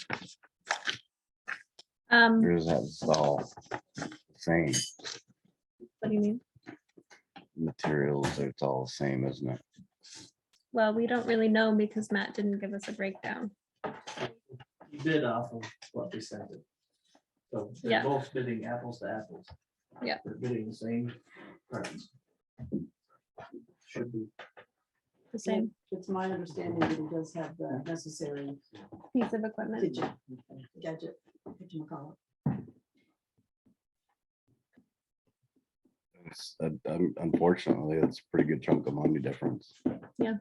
Or is that all same What do you mean? materials? It's all the same, isn't it? Well, we don't really know because Matt didn't give us a breakdown. You bid off of what we sent it. So Yeah. they're both bidding apples to apples. Yeah. They're bidding the same price. Should be. The same It's my understanding that he does have the necessary piece of equipment. gadget. whatchamacallit. It's, unfortunately, it's a pretty good chunk of money difference. Yeah.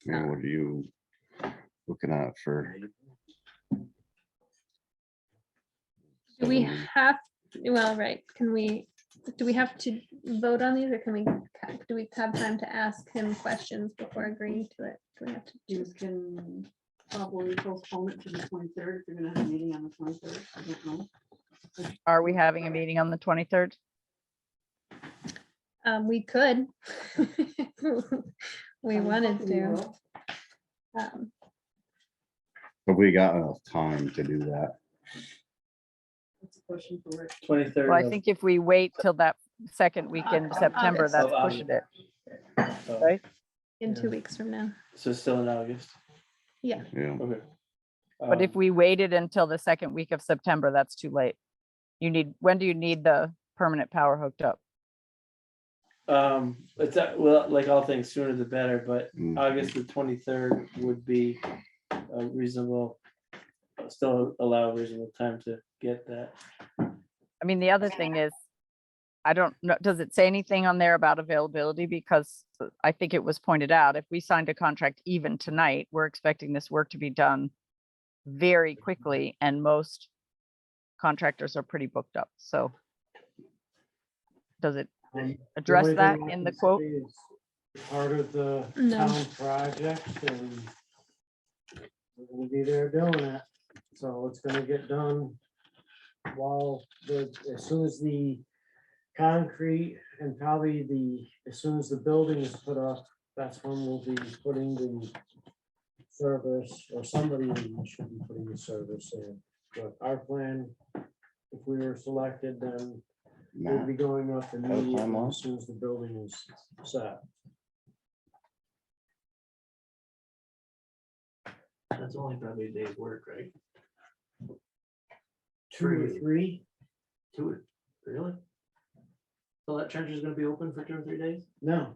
I mean, what are you looking at for? Do we have, well, right, can we, Do we have to vote on these or do we have time to ask him questions before agreeing to it? Do we have to You just- can probably postpone it to the 23rd if you're gonna have a meeting on the 23rd. I don't know. Are we having a meeting on the 23rd? We could. We I'm wanted hoping you to. will. Um, But we got enough time to do that. That's a question for Rick. 23rd. Well, I think if we wait till that second weekend of September, August. that's Oh, pushing it, Oh, right? In Yeah. 2 weeks from now. So still in August. Yeah. Yeah. Okay. But if we waited until the second week of September, that's too late. When do you need the permanent power hooked up? It's well, like all things, sooner the better, but Mhm. August the 23rd would be a reasonable, still allow reasonable time to get that. I mean, the other thing is, I don't know, does it say anything on there about availability? Because I think it was pointed out, if we signed a contract even tonight, we're expecting this work to be done very quickly, and most contractors are pretty booked up, so. Does it address only that thing I in the can quote? say is Part of the No. town project, and we're gonna be there doing it, so it's gonna get done while as soon as the concrete and probably as soon as the building is put up, that's when we'll be putting the service, or somebody should be putting the service in. But our plan, if we were selected, then we'll Nah. be going up time immediately on? as soon as the building is set. That's only probably a day's work, right? 2 or 3? Really? So that trench is gonna be open for 2 or 3 days? No,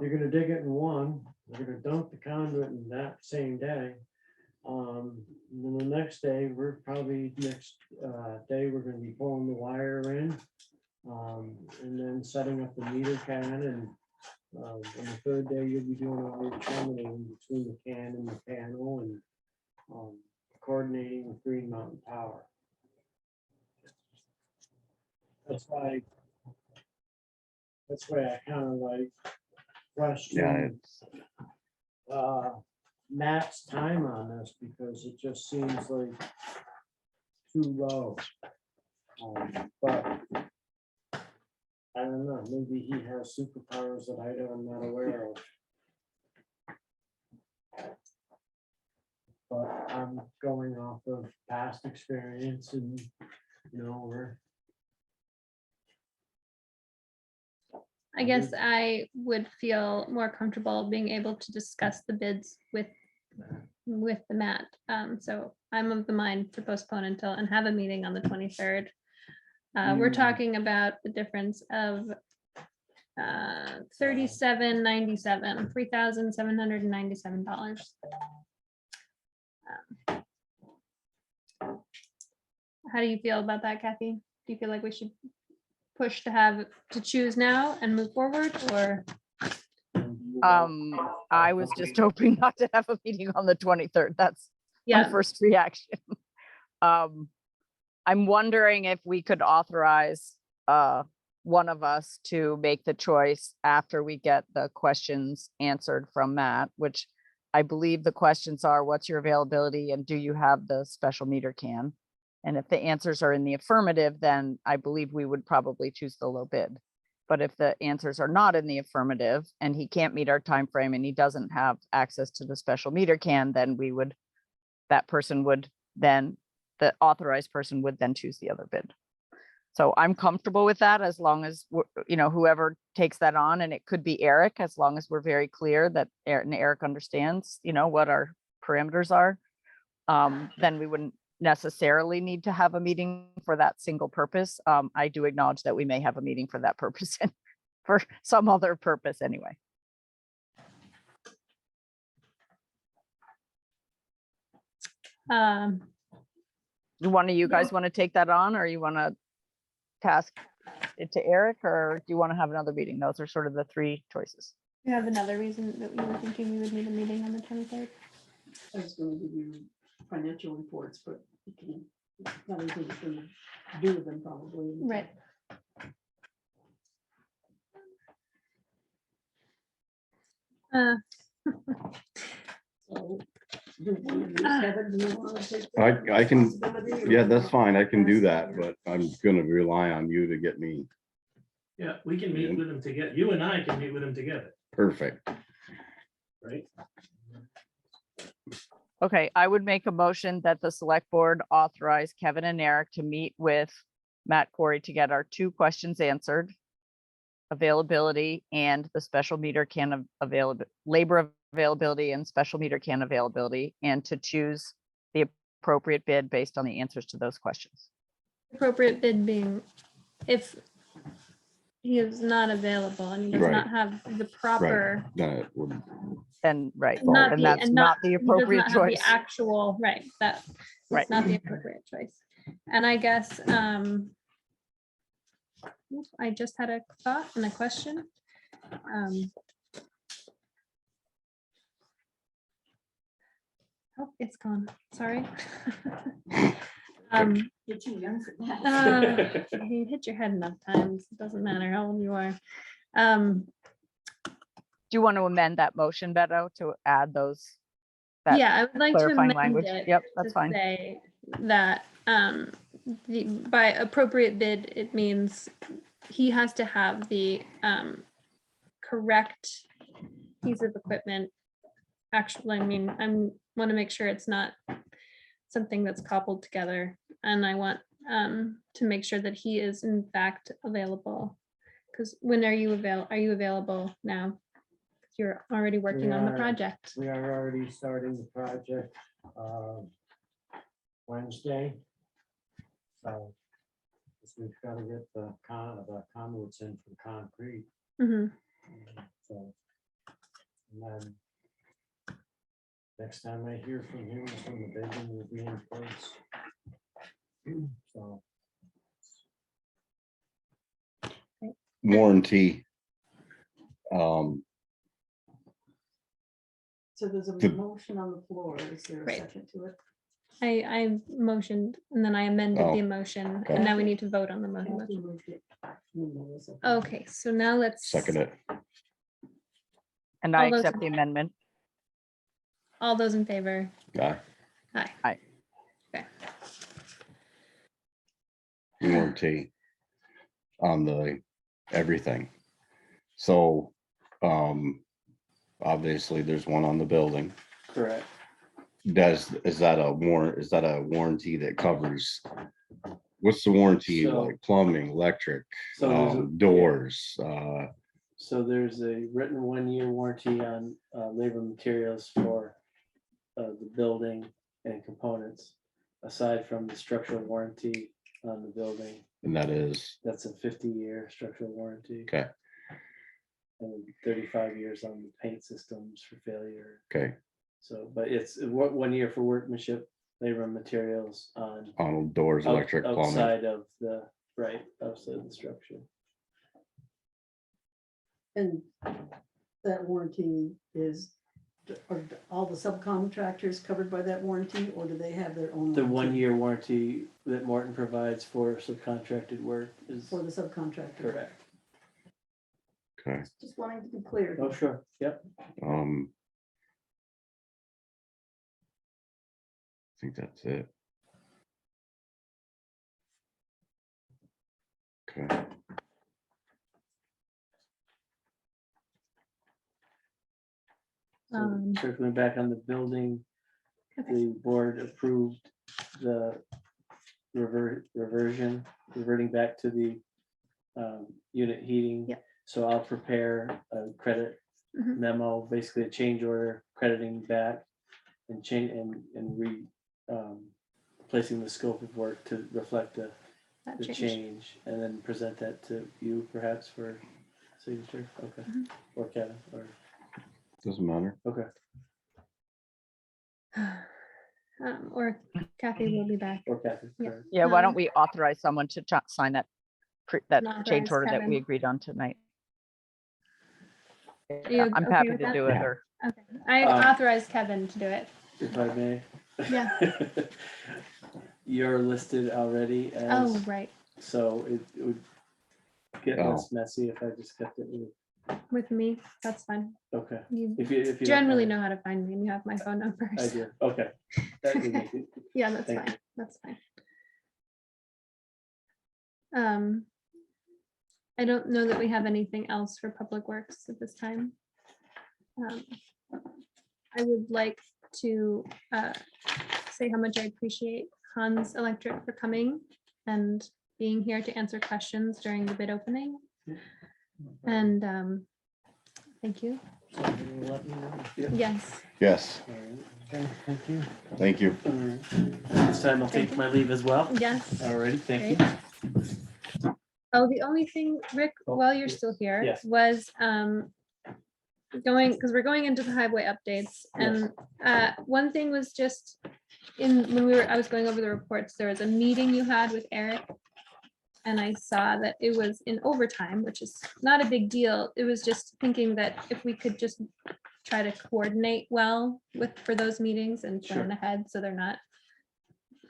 you're gonna dig it in one, we're gonna dump the conduit in that same day. And then the next day, we're probably we're gonna be pulling the wire in. And then setting up the meter can, and on the third day, you'll be doing all your terminating between the can and the panel, and coordinating with Green Mountain Power. That's why I kind of like Yeah, question Matt's time on this, because it just seems like too low. But I don't know, maybe he has superpowers that I'm not aware of. But I'm going off of past experience, and we're. I guess I would feel more comfortable being able to discuss the bids with the Matt. So I'm of the mind to postpone until and have a meeting on the 23rd. We're talking about the difference of $37.97, $3,797. How do you feel about that, Kathy? Do you feel like we should push to choose now and move forward, or? I was just hoping not to have a meeting on the 23rd. That's my Yeah, first reaction. I'm wondering if we could authorize one of us to make the choice after we get the questions answered from Matt, which I believe the questions are, what's your availability and do you have the special meter can? And if the answers are in the affirmative, then I believe we would probably choose the low bid. But if the answers are not in the affirmative and he can't meet our time frame and he doesn't have access to the special meter can, then the authorized person would then choose the other bid. So I'm comfortable with that as long as, whoever takes that on, and it could be Eric, as long as we're very clear that Eric understands, what our parameters are. Then we wouldn't necessarily need to have a meeting for that single purpose. I do acknowledge that we may have a meeting for that purpose and for some other purpose anyway. Do one of you guys want to take that on, or you want to task it to Eric, or do you want to have another meeting? Those are sort of the three choices. you have another reason that you were thinking we would need a meeting on the 23rd? I was gonna give you financial reports, but you can, not anything you can do with them probably. Right. Uh, So, do one of you, Kevin, do you want to take that I can, responsibility, or yeah, do that's you fine. I can do pass that, it but I'm gonna rely on you to get me Yeah, we can meet with him together. You and I can meet with him together, perfect. right? Okay, I would make a motion that the select board authorize Kevin and Eric to meet with Matt Corey to get our 2 questions answered. Availability and the special meter can available, labor availability and special meter can availability, and to choose the appropriate bid based on the answers to those questions. Appropriate bid being if he is not available and he does Right. not have the proper, That would, And right, not and the, that's and not the he does appropriate not have the choice. actual, right, that's Right. not the appropriate choice. And I guess, I just had a thought and a question. Oh, it's gone, sorry. You're too young for that. You hit your head enough times, it doesn't matter how old you are. Um, Do you want to amend that motion, Beto, to add those? that yeah, I would like to clarifying amend language? it Yep, to that's fine. say that, by appropriate bid, it means he has to have the, correct piece of equipment. Actually, I mean, want to make sure it's not something that's cobbled together, and I want, to make sure that he is in fact available. Because when are you available now? You're already working on the are. project. We are already starting the project Wednesday. So guess we've got to get the conduits in for concrete. Mhm. So, and then next time I hear from him, is when the building will be in place. So warranty. So there's a The- motion on the floor. Is there a Right. second to it? I motioned and then I amended Oh, the motion okay. and now we need to vote on the Kathy motion. moved it. Melissa. Okay, so now let's. Second it. And I All those accept in- the amendment. All those in favor? Aye. Aye. Okay. Warranty on the everything. So, obviously there's one on the building. Correct. Is that a warranty that covers? What's the warranty So- like plumbing, electric, So there's a- doors, So there's a written 1-year warranty on labor materials for the building and components, aside from the structural warranty on the building. and that is, That's a 50-year structural warranty. okay, And 35 years on the paint systems for failure. okay, So, but it's 1 year for workmanship, labor and materials on doors, electric, plumbing. outside of the, right, outside of the structure. And that warranty is, are all the subcontractors covered by that warranty, or do they have their own? The warranty 1-year warranty that Morton provides for subcontracted work is For the subcontractor? correct. Okay, Just wanting to be clear. Oh, sure, yep. I think that's it. Okay, So circling back on the building, the board approved the reverting back to the unit heating. Yep. So I'll prepare a credit Mhm. memo, basically a change order crediting back and placing the scope of work to reflect the That the changed. change, and then present that to you perhaps for signature, okay, Mhm. or Kevin, or, doesn't matter. okay, Or Kathy will be back. or Kathy. Yeah. correct. Yeah, why don't we authorize someone to sign that, that And change authorize order that we Kevin. agreed on tonight? you I'm okay happy with to that? do it, Yeah. or, Okay, I authorized Kevin to do it. If I may. Yeah. You're listed already Oh, as, right. so it would get Oh. less messy if I just kept it with with me. That's fine. Okay. You If you don't generally mind. know how to find me and you have my phone number. I so- do, okay. That would make it- Yeah, that's Thank fine. That's fine. I don't know that we have anything else for Public Works at this time. I would like to say how much I appreciate Hans Electric for coming and being here to answer questions during the bid opening. And thank you. Something to let me know. Yes. Yes, All right. Okay, thank you. thank you. All right. This time I'll Thank take you. my leave as well. Yes. All righty, thank you. Great. Oh, the only thing, Rick, Oh, while you're still here, yes. was going, because we're going into the highway updates, and one thing was just when I was going over the reports, there was a meeting you had with Eric, and I saw that it was in overtime, which is not a big deal. It was just thinking that if we could just try to coordinate well for those meetings and plan Sure. ahead, so they're not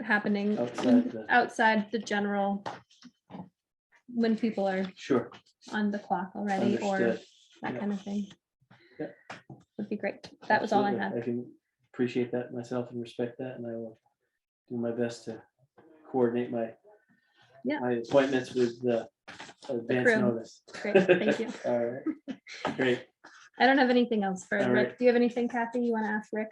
happening Outside outside the general, when people are Sure, on the clock already or understood. that Yeah. kind of thing. Yeah. Would be great. That was all I Absolutely. had. I can appreciate that myself and respect that, and I will do my best to coordinate my Yeah. my appointments with the advance crew. notice. Great, thank you. All right, great. I don't have anything else for All Rick. right. Do you have anything, Kathy, you want to ask Rick?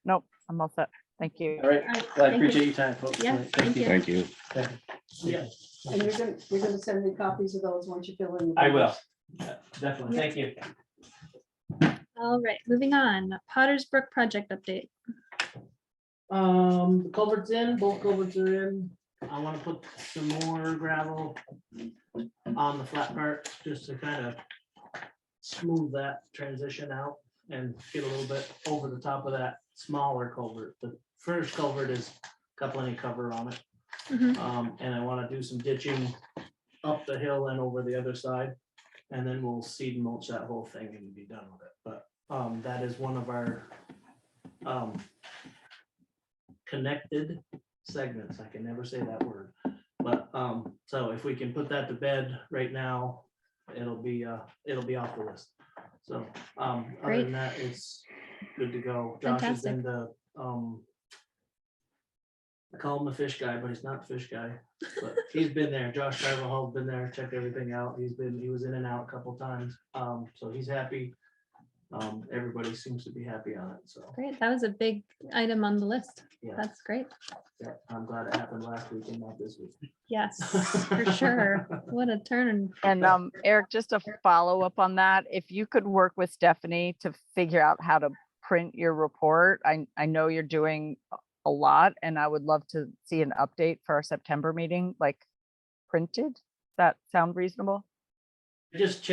Nope, I'm all set. Thank you. All right, All right, well, I thank you. appreciate your time, folks. Yeah, thank you. Thank you. Thank you. Yeah, and you're gonna send me copies of those once you fill in. the I will, blanks. Yeah, definitely, thank you. All right, moving on. Potter's Brook project update. The culvert's in, both culverts are in. I wanna put some more gravel on the flat part, just to kind of smooth that transition out and get a little bit over the top of that smaller culvert. The first culvert has got plenty of cover on it. Mhm. And I wanna do some ditching up the hill and over the other side. And then we'll seed and mulch that whole thing and be done with it. But, that is one of our, connected segments. I can never say that word. But, so if we can put that to bed right now, it'll be off the list. So, other Great. than that, it's good to go. Josh has Fantastic. been the, I call him the fish guy, but he's not the fish guy. But he's been there. Josh Carvalho's been there, checked everything out. He was in and out a couple times. So he's happy. Everybody seems to be happy on it. So, Great, that was a big item on the list. yeah, That's great. yeah, I'm glad it happened last week and not this week. Yes, for sure. What a turn. And Eric, just a follow up on that, if you could work with Stephanie to figure out how to print your report. I know you're doing a lot and I would love to see an update for our September meeting, like printed. That sound reasonable? I just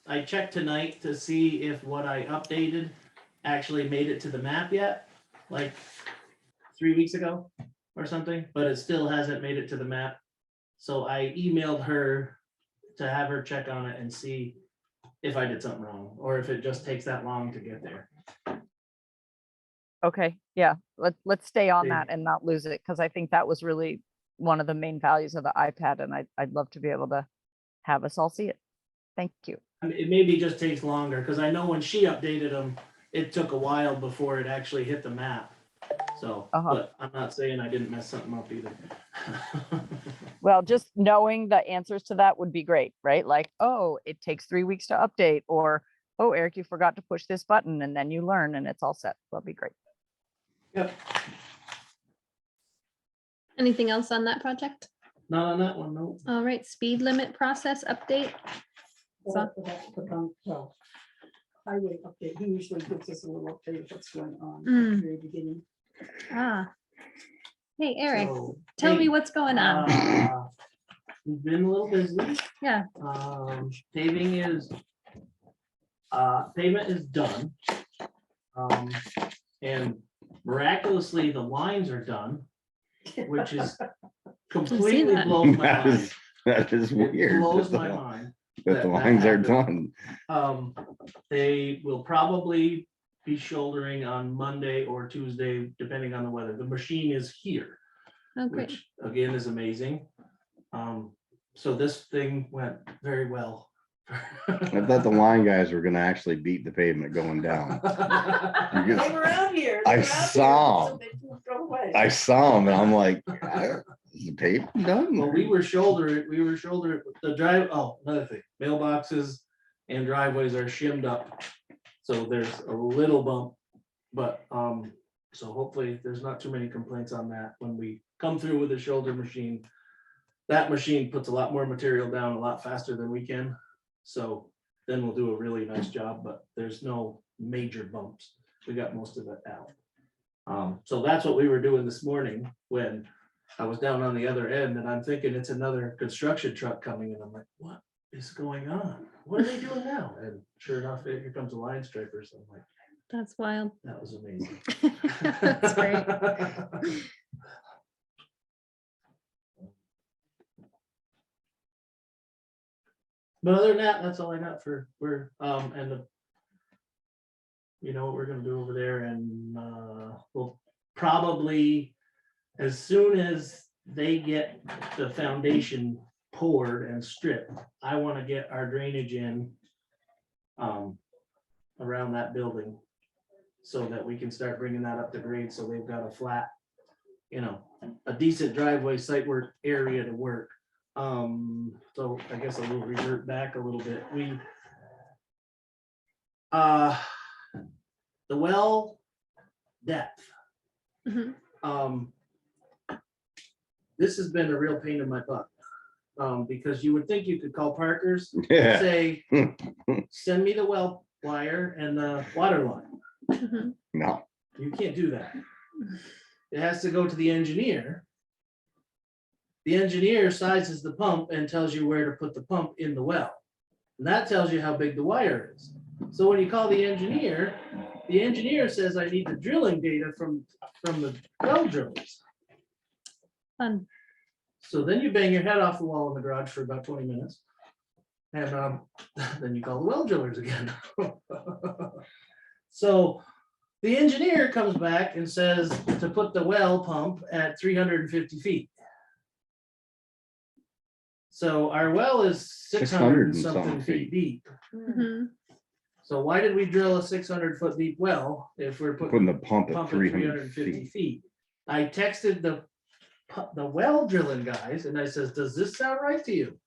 I checked tonight to see if what I updated actually made it to the map yet, like 3 weeks ago or something, but it still hasn't made it to the map. So I emailed her to have her check on it and see if I did something wrong, or if it just takes that long to get there. Okay, yeah, let's stay on Yeah. that and not lose it, because I think that was really one of the main values of the iPad, and I'd love to be able to have us all see it. Thank you. I mean, it maybe just takes longer, because I know when she updated them, it took a while before it actually hit the map. So, but I'm not saying I didn't mess something up either. Well, just knowing the answers to that would be great, right? Like, oh, it takes 3 weeks to update, or, oh, Eric, you forgot to push this button, and then you learn and it's all set. That'd be great. Yep, Anything else on that project? not on that one, no. All right, speed limit process update. Well, we'll have to put on, well, highway update, he usually gives us a little update of what's going on at the very beginning. Ah. Hey, Eric, So, tell me hey, what's going on. We've been a little busy. Yeah. Pavement is done. And miraculously, the lines are done, which is completely that. blows my That mind. is, that is It weird. blows that my the- mind. That the that lines are happened. done. They will probably be shouldering on Monday or Tuesday, depending on the weather. The machine is here, Oh, great. which again is amazing. So this thing went very well. I thought the line guys were gonna actually beat the pavement going down. They were out here. I they were out here, saw so 'em. they drove away. I saw them and I'm like, is the pavement done? Well, we were shoulder the drive, oh, another thing, mailboxes and driveways are shimmed up. So there's a little bump, but, so hopefully there's not too many complaints on that when we come through with the shoulder machine. That machine puts a lot more material down a lot faster than we can. So then we'll do a really nice job, but there's no major bumps. We got most of it out. So that's what we were doing this morning when I was down on the other end and I'm thinking it's another construction truck coming and I'm like, what is going on? What are they doing now? And sure enough, here comes a line striper. So I'm like, That's wild. that was amazing. That's great. But other than that, that's all I got for, and the, you know what we're gonna do over there, and, we'll probably, as soon as they get the foundation poured and stripped, I wanna get our drainage in, around that building, so that we can start bringing that up to grade, so they've got a flat, you know, a decent driveway site work area to work. So I guess I will revert back a little bit. The well depth. Mhm. This has been a real pain in my butt. Because you would think you could call Parker's, Yeah. say, send me the well wire and the water line. Mhm. No, You can't do that. It has to go to the engineer. The engineer sizes the pump and tells you where to put the pump in the well. And that tells you how big the wire is. So when you call the engineer says, I need the drilling data from the well drillers. Fun. So then you bang your head off the wall in the garage for about 20 minutes. And then you call the well drillers again. So the engineer comes back and says to put the well pump at 350 feet. So our well is 600 and something feet deep. Mhm. So why did we drill a 600-foot deep well if we're putting putting the pump at pump at 300 350 feet. feet? I texted the well drilling guys and I says, does this sound right to you?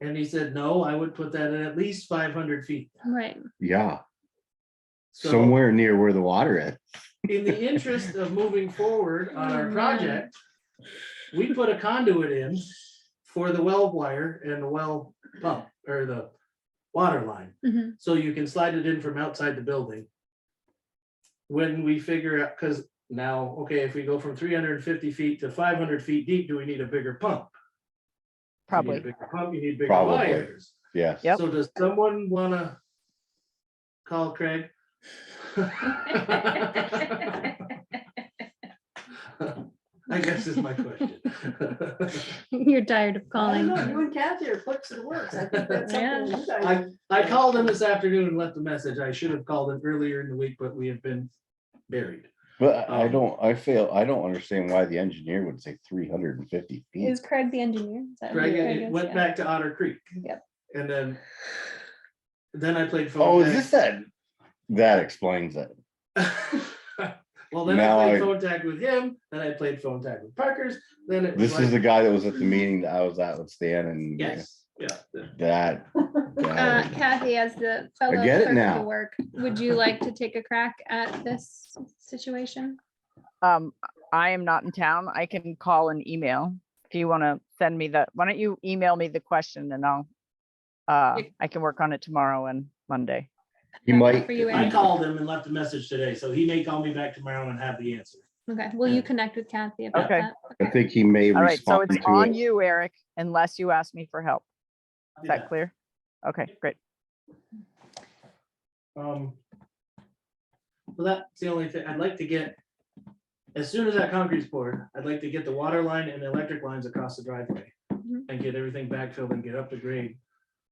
And he said, no, I would put that at least 500 feet. Right. Yeah, So somewhere near where the water is. in the interest of moving forward on Oh, our man. project, we put a conduit in for the well wire and the well pump or the water line. Mhm. So you can slide it in from outside the building. When we figure out, because now, okay, if we go from 350 feet to 500 feet deep, do we need a bigger pump? You need a Probably. bigger pump, you need bigger Probably. wires. Yes. Yep. So does someone wanna call Craig? I guess is my question. You're tired of I don't know, calling. you and Kathy are clicks and works. I think that's something you guys. I called him this afternoon and left a message. I should have called him earlier in the week, but we have been buried. But I don't understand why the engineer would say 350 feet. Is Craig the engineer? Is that who Craig is? went Yeah. back to Otter Creek. Yep. And then I played phone Oh, is tag. this that? That explains it. Well, then Now I played I- phone tag with him, then I played phone tag with Parker's, then it was This is like, the guy that was at the meeting that I was at with Stan and yes, yeah. that. that- Kathy, as the fellow get it clerk of now. the work, would you like to take a crack at this situation? I am not in town. I can call and email. If you want to send me why don't you email me the question and I'll, I can work on it tomorrow and Monday. He might, For you, I Aaron? called him and left a message today, so he may call me back tomorrow and have the answer. Okay, will you connect with Kathy about Okay. that? I think he may All right, so respond it's to on it. you, Eric, unless you ask me for help. Is that clear? Okay, great. Well, that's the only thing, I'd like to get, as soon as that concrete's poured, I'd like to get the water line and the electric lines across the driveway. Mhm. And get everything backfilled and get up to grade,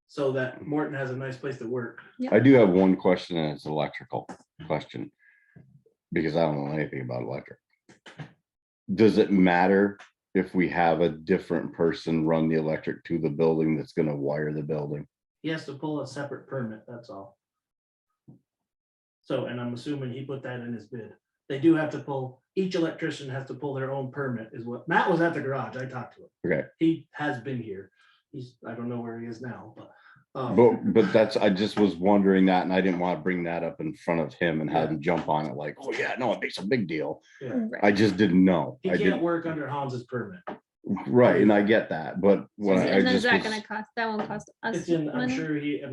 so that Morton has a nice place to work. I do have one question and it's electrical question. Because I don't know anything about electric. Does it matter if we have a different person run the electric to the building that's gonna wire the building? He has to pull a separate permit, that's all. So, and I'm assuming he put that in his bid. They do have to pull, each electrician has to pull their own permit is what, Matt was at the garage, I talked to him. Okay, He has been here. I don't know where he is now, but. but that's, I just was wondering that, and I didn't want to bring that up in front of him and have him jump on it like, oh yeah, no, it makes a big deal. Yeah. I just didn't know. He I can't didn't, work under Hans's permit. right, and I get that, but what I And then is just that was, gonna cost, that won't cost us It's in, I'm money?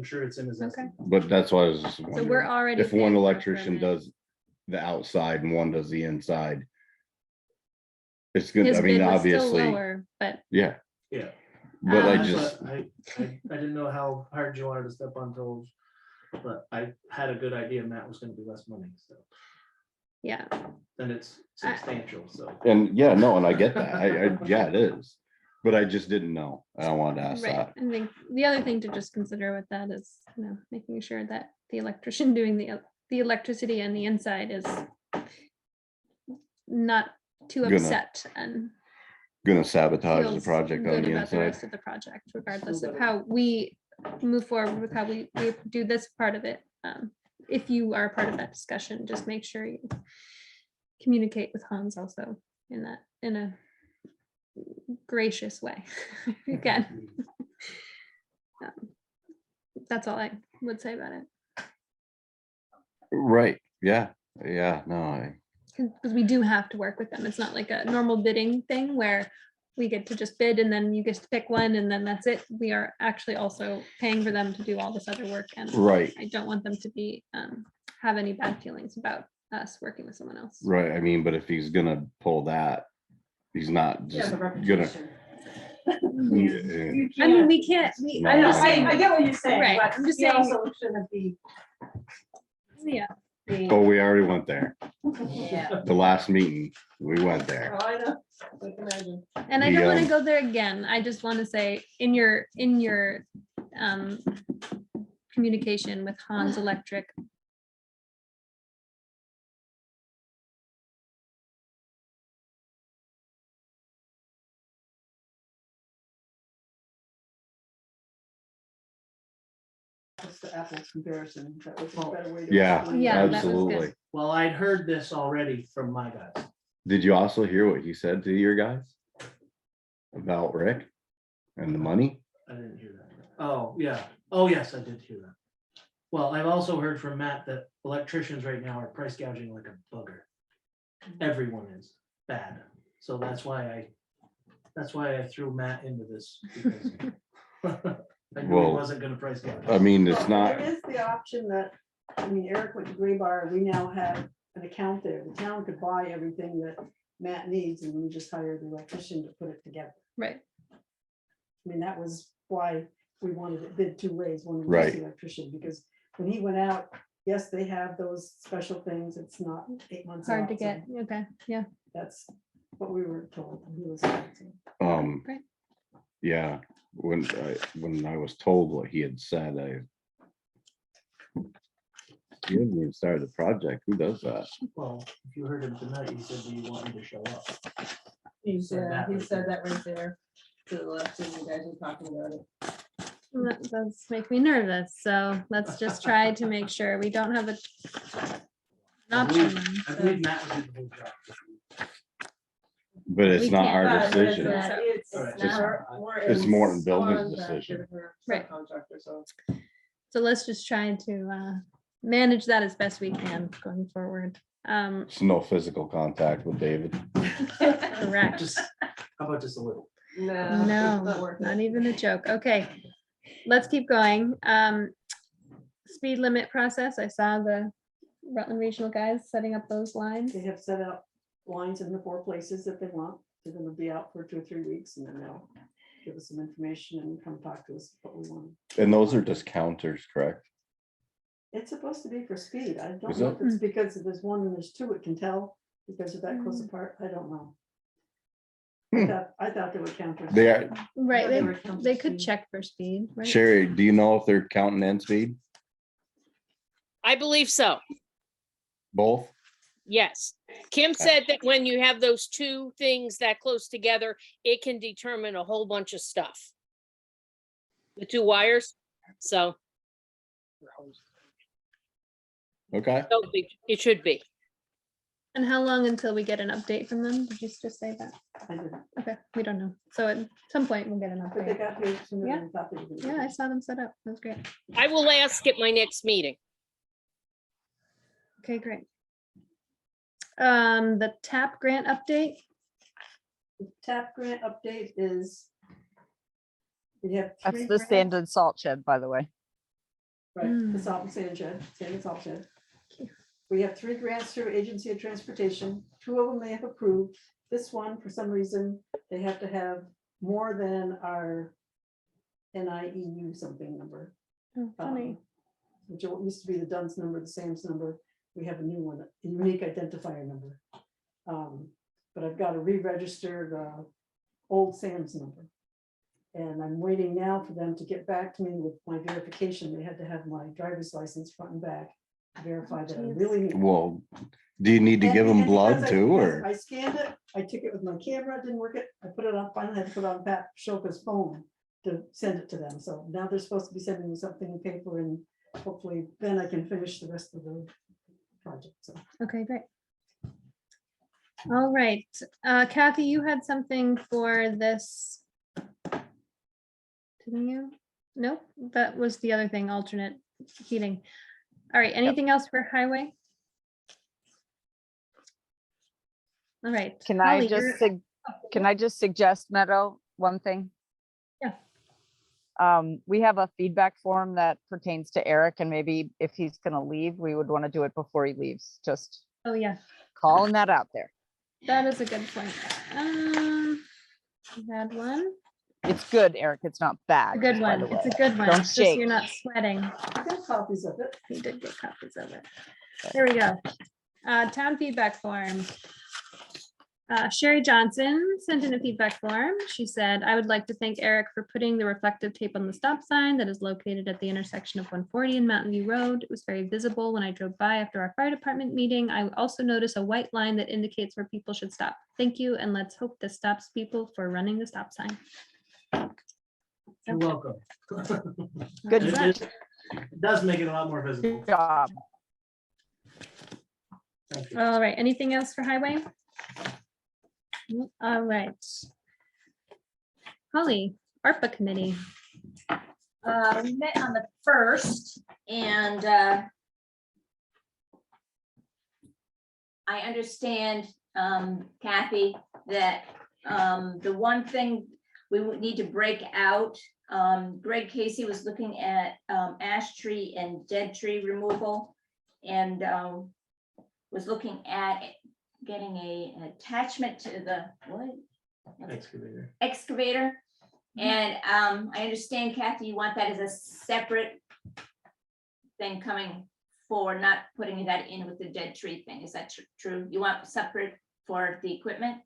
sure it's in his Okay. estimate. but that's why I was just So we're wondering. already. If one paying for a electrician permit. does the outside and one does the inside. It's good, His I mean, bid was still obviously, lower, but yeah, Yeah. but I Um, just, I didn't know how hard you wanted to step on toes, but I had a good idea Matt was gonna be less money, so yeah, then it's substantial, so. and yeah, no, and I get that, yeah, it is. But I just didn't know, and I wanted to ask right. that. I think the other thing to just consider with that is, making sure that the electrician doing the electricity and the inside is not too Gonna upset and Gonna sabotage the feels project on good the about the inside. rest of the project, regardless of how we move forward with how we do this part of it. If you are a part of that discussion, just make sure you communicate with Hans also in a gracious way. Again, that's all I would say about it. Right, yeah, no, Because we do have to work with them. It's not like a normal bidding thing where we get to just bid and then you get to pick one and then that's it. We are actually also paying for them to do all this other work, and right, I don't want them to be have any bad feelings about us working with someone else. right, I mean, but if he's gonna pull that, he's not Yeah, just the gonna. reputation. Yeah, I mean, we can't, No, I know, I- I get what you're saying, Right, but I'm just he saying- also shouldn't be. yeah, being- Oh, we already went there, Yeah. the last meeting, we went there. Oh, I know, I can imagine. and I The, don't want to um, go there again. I just want to say in your communication with Hans Electric, That's the apples comparison. That was a better way to. Yeah, explain it. Yeah, that was good. absolutely. Well, I'd heard this already from my guys. Did you also hear what he said to your guys? About Rick and the money? I didn't hear that. Oh, yeah. Oh, yes, I did hear that. Well, I've also heard from Matt that electricians right now are price gouging like a bugger. Everyone is bad. So that's why I threw Matt into this. Because I knew he Well, wasn't gonna price gouge. I mean, Well, it's not, There is the option that, I mean, Eric went to Gray Bar, we now have an account there. The town could buy everything that Matt needs and we just hire the electrician to put it together. right? I mean, that was why we wanted it bid two ways, one was Right. the electrician, because when he went out, yes, they have those special things, it's not 8 months Hard out, to so get. Okay, yeah. That's what we were told. when he was out, so. Great. yeah, when I was told what he had said, he hasn't even started the project, who does that? Well, if you heard him tonight, he said, do you want me to show up? He said that right there. right there. To the left, and you guys were talking about it. That does make me nervous. So let's just try to make sure we don't have an option. I believe Matt would do the whole job. But it's We not can't, our but decision. It's Alright. It's Morton Building's decision. Right. Contractor, so. So let's just try to manage that as best we can going forward. It's no physical contact with David. Correct. Just, how about just a little? No, not even a joke. Okay, let's keep going. Speed limit process. I saw the Rutland Regional guys setting up those lines. They have set up lines in the 4 places that they want. They're gonna be out for 2 or 3 weeks and then they'll give us some information and come talk to us what we want. And those are just counters, correct? It's supposed to be for speed. I don't Is know it? if it's because if there's 1 and there's 2, it can tell because they're that close Mm. apart. I don't know. Hmm. I thought they were counters. They are, Right, They they, were counting they could speed. check for speed, right? Sherry, do you know if they're counting end speed? I believe so. Both? Yes. Kim said that when you have those two things that close together, it can determine a whole bunch of stuff. The 2 wires. So Okay. it should be. And how long until we get an update from them? Did you just say that? I didn't, Okay, we don't know. So at some point we'll get an but they update. got here sooner Yeah. than I thought they were gonna Yeah, I do. saw them set up. That's great. I will ask at my next meeting. Okay, great. The TAP grant update. The TAP grant update is. We have That's three the grants. sand and salt shed, by the way. Right, Mm. the salt and sand shed, sand and salt shed. Okay. We have 3 grants through Agency of Transportation. 2 of them they have approved. This one, for some reason, they have to have more than our NIEU something number. Oh, funny. Which used to be the DUNS number, the SAMS number. We have a new one, a unique identifier number. But I've got to re-register the old SAMS number. And I'm waiting now for them to get back to me with my verification. They had to have my driver's license front and back to verify that I Jeez. really need. Well, do you need to And- give them and blood because too, because or? I scanned it, I took it with my camera, it didn't work it, I put it on, finally had to put it on Pat Shoka's phone to send it to them, so now they're supposed to be sending me something in paper, and hopefully then I can finish the rest of the project, so. Okay, great. All right, Kathy, you had something for this. Didn't you? Nope, that was the other thing, alternate heating. All right, anything else for highway? All right. Can I Holly, just, you're- can I just suggest, Meadow, one thing? Yeah. We have a feedback form that pertains to Eric, and maybe if he's gonna leave, we would want to do it before he leaves, just Oh, yeah, calling that out there. that is a good point. We had one, It's good, Eric, it's not a bad. good by one. the It's a way. good one. Don't It's just shake. you're not sweating. I got copies of it. We did get copies of it. There we go. Town feedback form. Sherry Johnson sent in a feedback form. She said, I would like to thank Eric for putting the reflective tape on the stop sign that is located at the intersection of 140 and Mountain View Road. It was very visible when I drove by after our fire department meeting. I also noticed a white line that indicates where people should stop. Thank you, and let's hope this stops people for running the stop sign. You're welcome. Good It- That's It it does make it a lot more visible. Good job. Thank you. All right, anything else for highway? All right. Holly, ARPA committee. We met on the 1st and I understand, Kathy, that the one thing we would need to break out, Greg Casey was looking at ash tree and dead tree removal and was looking at getting an attachment to the what? Excavator. Excavator. And I understand, Kathy, you want that as a separate thing coming forward, not putting that in with the dead tree thing. Is that true? You want separate for the equipment?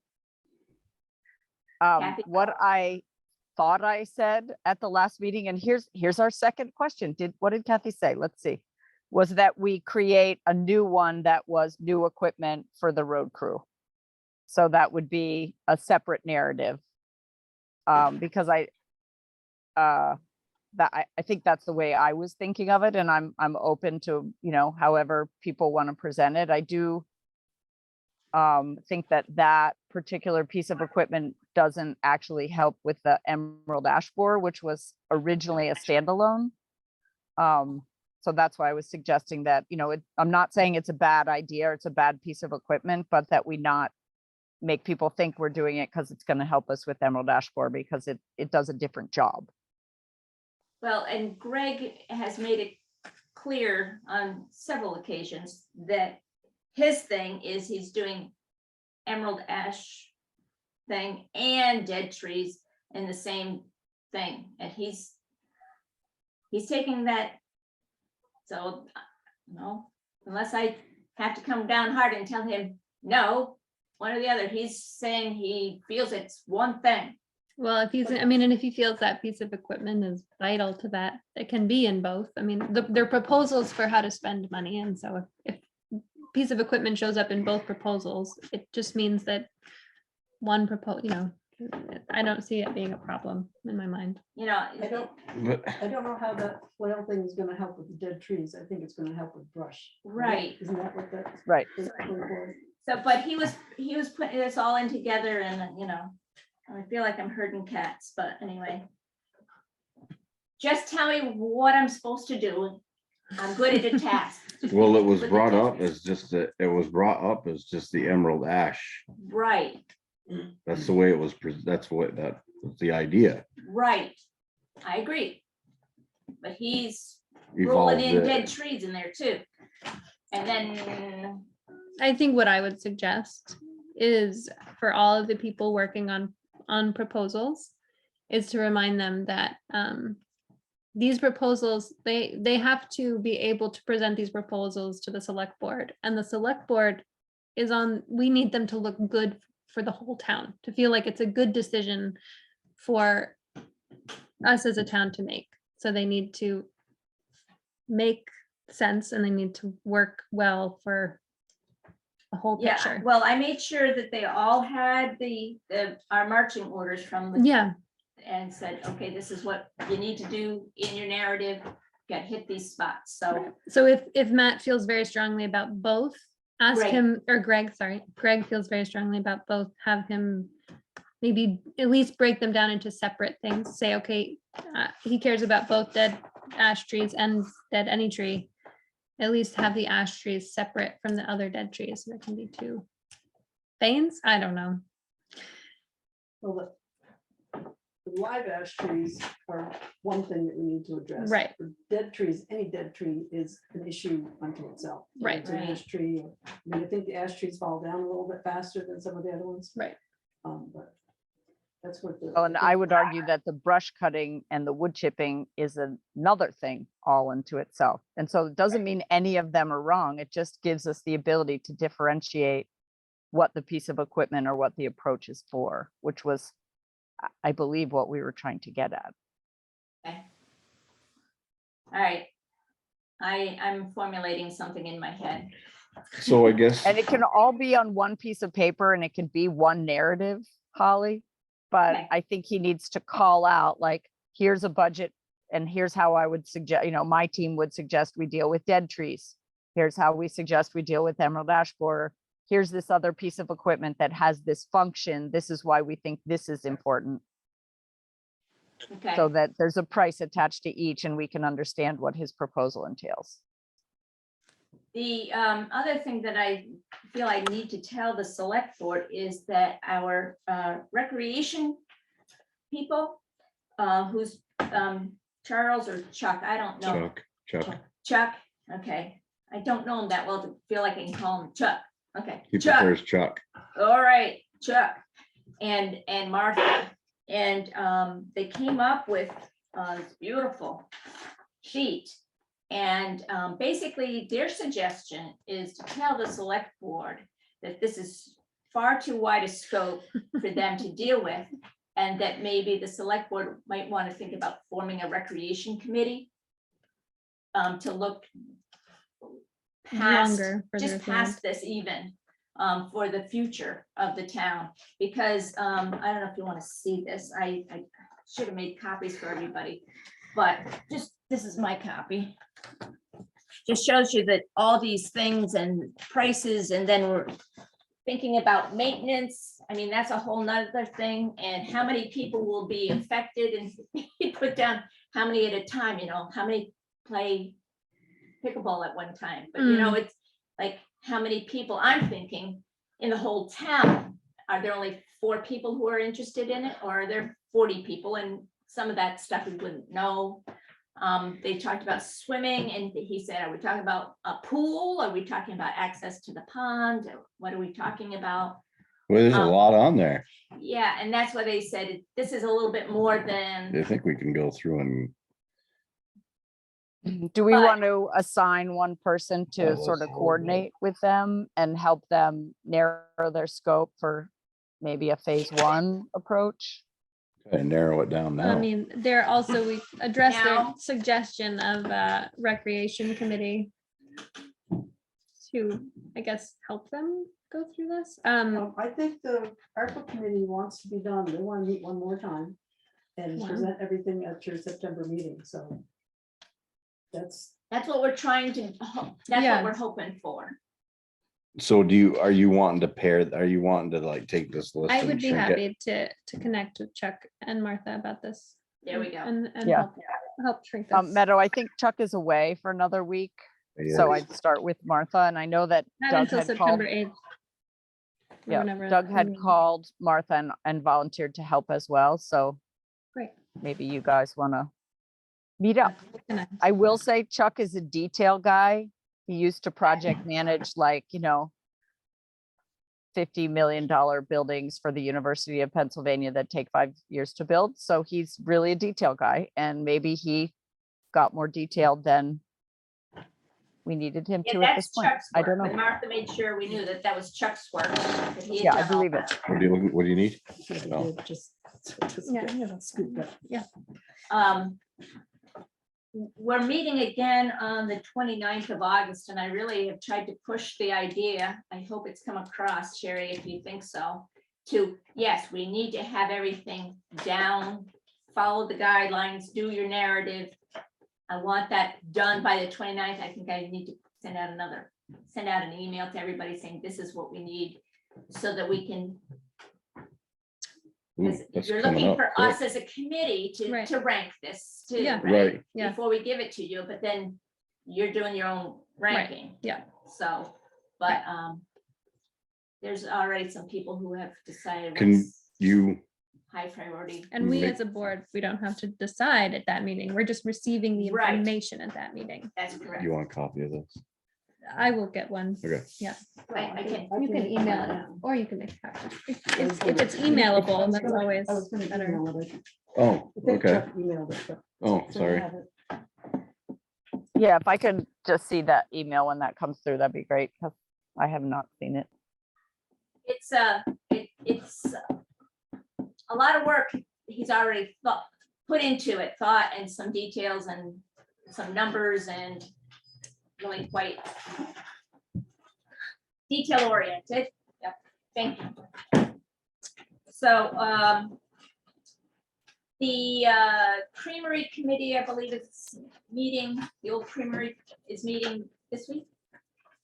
Kathy? What I thought I said at the last meeting, and here's our second question. What did Kathy say? Let's see. Was that we create a new one that was new equipment for the road crew. So that would be a separate narrative. Because I think that's the way I was thinking of it, and I'm open to, however people want to present it. I do think that particular piece of equipment doesn't actually help with the Emerald Ash Borer, which was originally a standalone. So that's why I was suggesting that, I'm not saying it's a bad idea or it's a bad piece of equipment, but that we not make people think we're doing it because it's going to help us with Emerald Ash Borer, because it does a different job. Well, and Greg has made it clear on several occasions that his thing is he's doing emerald ash thing and dead trees in the same thing. And he's taking that. So, no, unless I have to come down hard and tell him, no, one or the other, he's saying he feels it's one thing. Well, if he's, and if he feels that piece of equipment is vital to that, it can be in both. I mean, they're proposals for how to spend money. And so if piece of equipment shows up in both proposals, it just means that one I don't see it being a problem in my mind. You know, I don't, But I don't know how that flail thing is gonna help with the dead trees. I think it's gonna help with brush. right. Isn't that what that? Right. is for? So, but he was putting this all in together and, you know, I feel like I'm herding cats, but anyway. Just tell me what I'm supposed to do. I'm good at a task. well, it was Good at brought task. up as just the emerald ash. Right, That's the way it was, that's what, that was the idea. right. I agree. But he's Evolved rolling in dead it. trees in there too. And then, I think what I would suggest is for all of the people working on proposals is to remind them that these proposals, they have to be able to present these proposals to the select board, and the select board is on, we need them to look good for the whole town, to feel like it's a good decision for us as a town to make. So they need to make sense and they need to work well for the whole yeah, picture. well, I made sure that they all had our marching orders from the Yeah, and said, okay, this is what you need to do in your narrative, got hit these spots, so. so if Matt feels very strongly about both, ask Greg. him, or Greg, sorry, Greg feels very strongly about both, have him maybe at least break them down into separate things, say, okay, he cares about both dead ash trees and dead any tree. At least have the ash trees separate from the other dead trees, there can be two veins, I don't know. Well, the live ash trees are one thing that we need to address. Right. For dead trees, any dead tree is an issue unto itself. Right. It's an ash tree. I mean, I think the ash trees fall down a little bit faster than some of the other ones. Right. But that's what the. Oh, and I would argue that the brush cutting and the wood chipping is another thing all into itself. And so it doesn't mean any of them are wrong. It just gives us the ability to differentiate what the piece of equipment or what the approach is for, which was, I believe, what we were trying to get at. Okay. All right. I'm formulating something in my head. So I guess, And it can all be on one piece of paper and it can be one narrative, Holly. But Okay. I think he needs to call out, like, here's a budget and here's how I would suggest, my team would suggest we deal with dead trees. Here's how we suggest we deal with emerald ash borer. Here's this other piece of equipment that has this function. This is why we think this is important. Okay, So that there's a price attached to each and we can understand what his proposal entails. the other thing that I feel I need to tell the select board is that our recreation people, who's Charles or Chuck, I don't know. Chuck, Okay, I don't know him that well to feel like I can call him Chuck. Okay, he Chuck. prefers Chuck. All right, Chuck and Martha. And they came up with this beautiful sheet. And basically their suggestion is to tell the select board that this is far too wide a scope for them to deal with. And that maybe the select board might want to think about forming a recreation committee to look past, Longer, further just past this even, for the future of the town. Because I don't know if you want to see this, I should have made copies for everybody, but just, this is my copy. Just shows you that all these things and prices, and then we're thinking about maintenance. I mean, that's a whole nother thing, and how many people will be affected, and you put down how many at a time, how many play pickleball at one time, but it's like, how many people, I'm thinking, in the whole town, are there only 4 people who are interested in it, or are there 40 people? And some of that stuff we wouldn't know. They talked about swimming, and he said, are we talking about a pool? Are we talking about access to the pond? What are we talking about? Well, there's a lot on there. Yeah, and that's why they said this is a little bit more I than, think we can go through and Do we But- want to assign one person to Well, sort of let's hold coordinate with them and help them narrow their scope for maybe a phase 1 approach? and narrow it down I now. mean, there also, we addressed their Now- suggestion of a recreation committee to, I guess, help them go through this. I think the ARPA committee wants to be done. They want to meet one more time and Wow. present everything at your September meeting, so. That's, That's what we're trying to, that's Yeah. what we're hoping for. So are you wanting to like take this list? I and would be shrink it? happy to connect with Chuck and Martha about this. There we go. And Yeah. help shrink this. Meadow, I think Chuck is away for another week, so Yeah. I'd start with Martha, and I know that Not Doug until had called. September 8th. or Yeah, whenever Doug the had meeting- called Martha and volunteered to help as well, so Great. maybe you guys want to meet up. Connect. I will say Chuck is a detail guy. He used to project manage like, $50 million buildings for the University of Pennsylvania that take 5 years to build. So he's really a detail guy, and maybe he got more detailed than we needed him Yeah, to at this that's point. Chuck's I work, don't but know. Martha made sure we knew that that was Chuck's work. that he had Yeah, I done all believe it. that. What do you need? what Oh. they did, just Yeah. scoop that. We're meeting again on the 29th of August, and I really have tried to push the idea. I hope it's come across, Sherry, if you think so. Yes, we need to have everything down, follow the guidelines, do your narrative. I want that done by the 29th. I think I need to send out an email to everybody saying this is what we need, so that we can, Ooh, because that's you're coming looking up for quick. us as a committee Right. to rank this too, Yeah. Right. Yeah. before we give it to you, but then you're doing your own ranking. yeah. So, but there's already some people who have decided Can what's you, high priority. And we Make- as a board, we don't have to decide at that meeting. We're just receiving the Right. information at that meeting. That's correct. you want a copy of this? I will get one. Okay. I can, You can email it out, or you can make a copy. If it's emailable, that's always I was gonna better. email it. Oh, I think okay. Chuck emailed it, but. Oh, so I sorry. have it. Yeah, if I could just see that email when that comes through, that'd be great, because I have not seen it. it's a lot of work he's already put into it, thought and some details and some numbers and really quite detail oriented. Yep, thank you. So, the Creamery Committee, I believe is meeting, the old Creamery is meeting this week.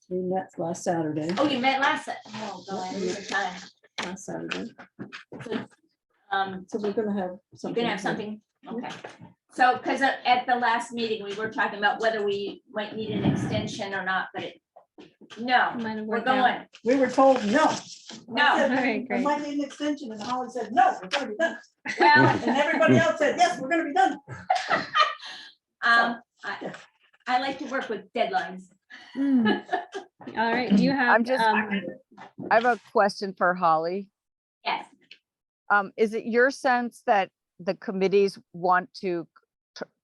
We met last Saturday, Oh, you met last, oh, God, I lose the time. last Saturday. So, So we're gonna have you're something. gonna have something, okay. So, because at the last meeting, we were talking about whether we might need an extension or not, but no, Might have we're worked out. going, We were told no. no. I said, All right, "We great. might need an extension, and Holly said, no, we're gonna be done. Well, And everybody else said, yes, we're gonna be done. I like to work with deadlines. Mm. All right, do you have? I'm just- I have a question for Holly. Yes, Is it your sense that the committees want to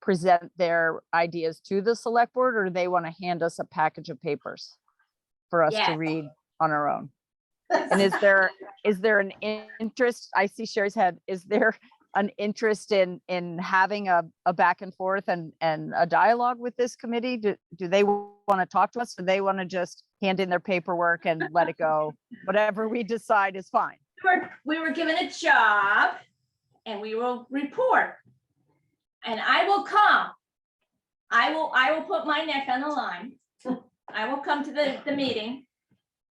present their ideas to the select board, or do they want to hand us a package of papers for us to Yes. read on our own? And is there an interest? I see Sherry's head. Is there an interest in having a back and forth and a dialogue with this committee? Do they want to talk to us? Do they want to just hand in their paperwork and let it go? Whatever we decide is fine. we were given a job and we will report. And I will come. I will put my neck on the line. I will come to the meeting.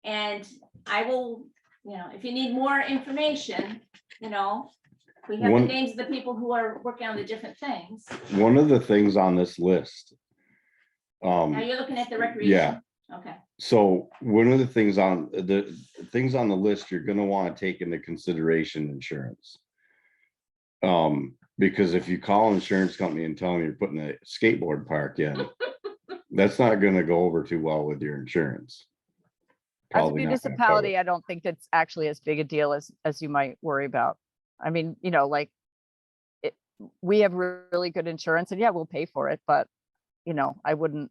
And I will, if you need more information, we have the One- names of the people who are working on the different things. One of the things on this list. Now you're looking at the recreation. Yeah. Okay, So one of the things on the list, you're gonna want to take into consideration insurance. Because if you call an insurance company and tell them you're putting a skateboard park in, that's not gonna go over too well with your insurance. As a Probably not gonna cover it. municipality, I don't think it's actually as big a deal as you might worry about. I mean, we have really good insurance, and yeah, we'll pay for it, but I wouldn't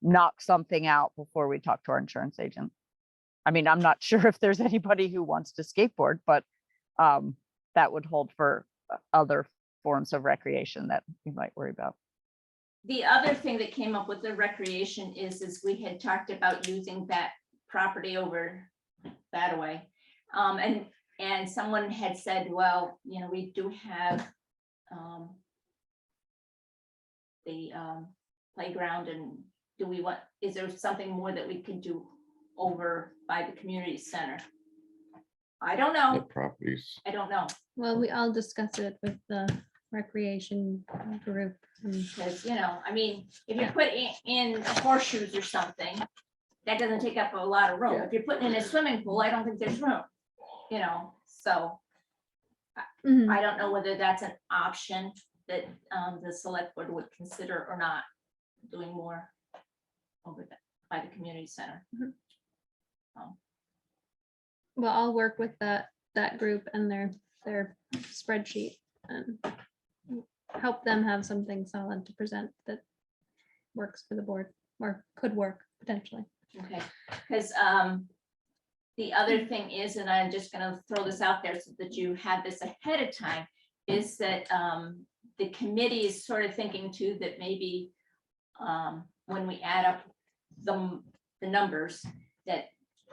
knock something out before we talk to our insurance agent. I mean, I'm not sure if there's anybody who wants to skateboard, but that would hold for other forms of recreation that we might worry about. The other thing that came up with the recreation is we had talked about using that property over that way. And someone had said, well, you know, we do have the playground, and do we want, is there something more that we can do over by the community center? I don't The know. properties. I don't know. Well, I'll discuss it with the recreation group. Because, you know, I mean, if you put in horseshoes or something, that doesn't take up a lot of room. If you're putting in a swimming pool, I don't think there's room, you know, so Mhm. I don't know whether that's an option that the select board would consider or not, doing more over by the community center. Well, I'll work with that group and their spreadsheet and help them have something solid to present that works for the board or could work potentially. Okay, because the other thing is, and I'm just gonna throw this out there so that you have this ahead of time, is that the committee is sort of thinking too that maybe when we add up the numbers, that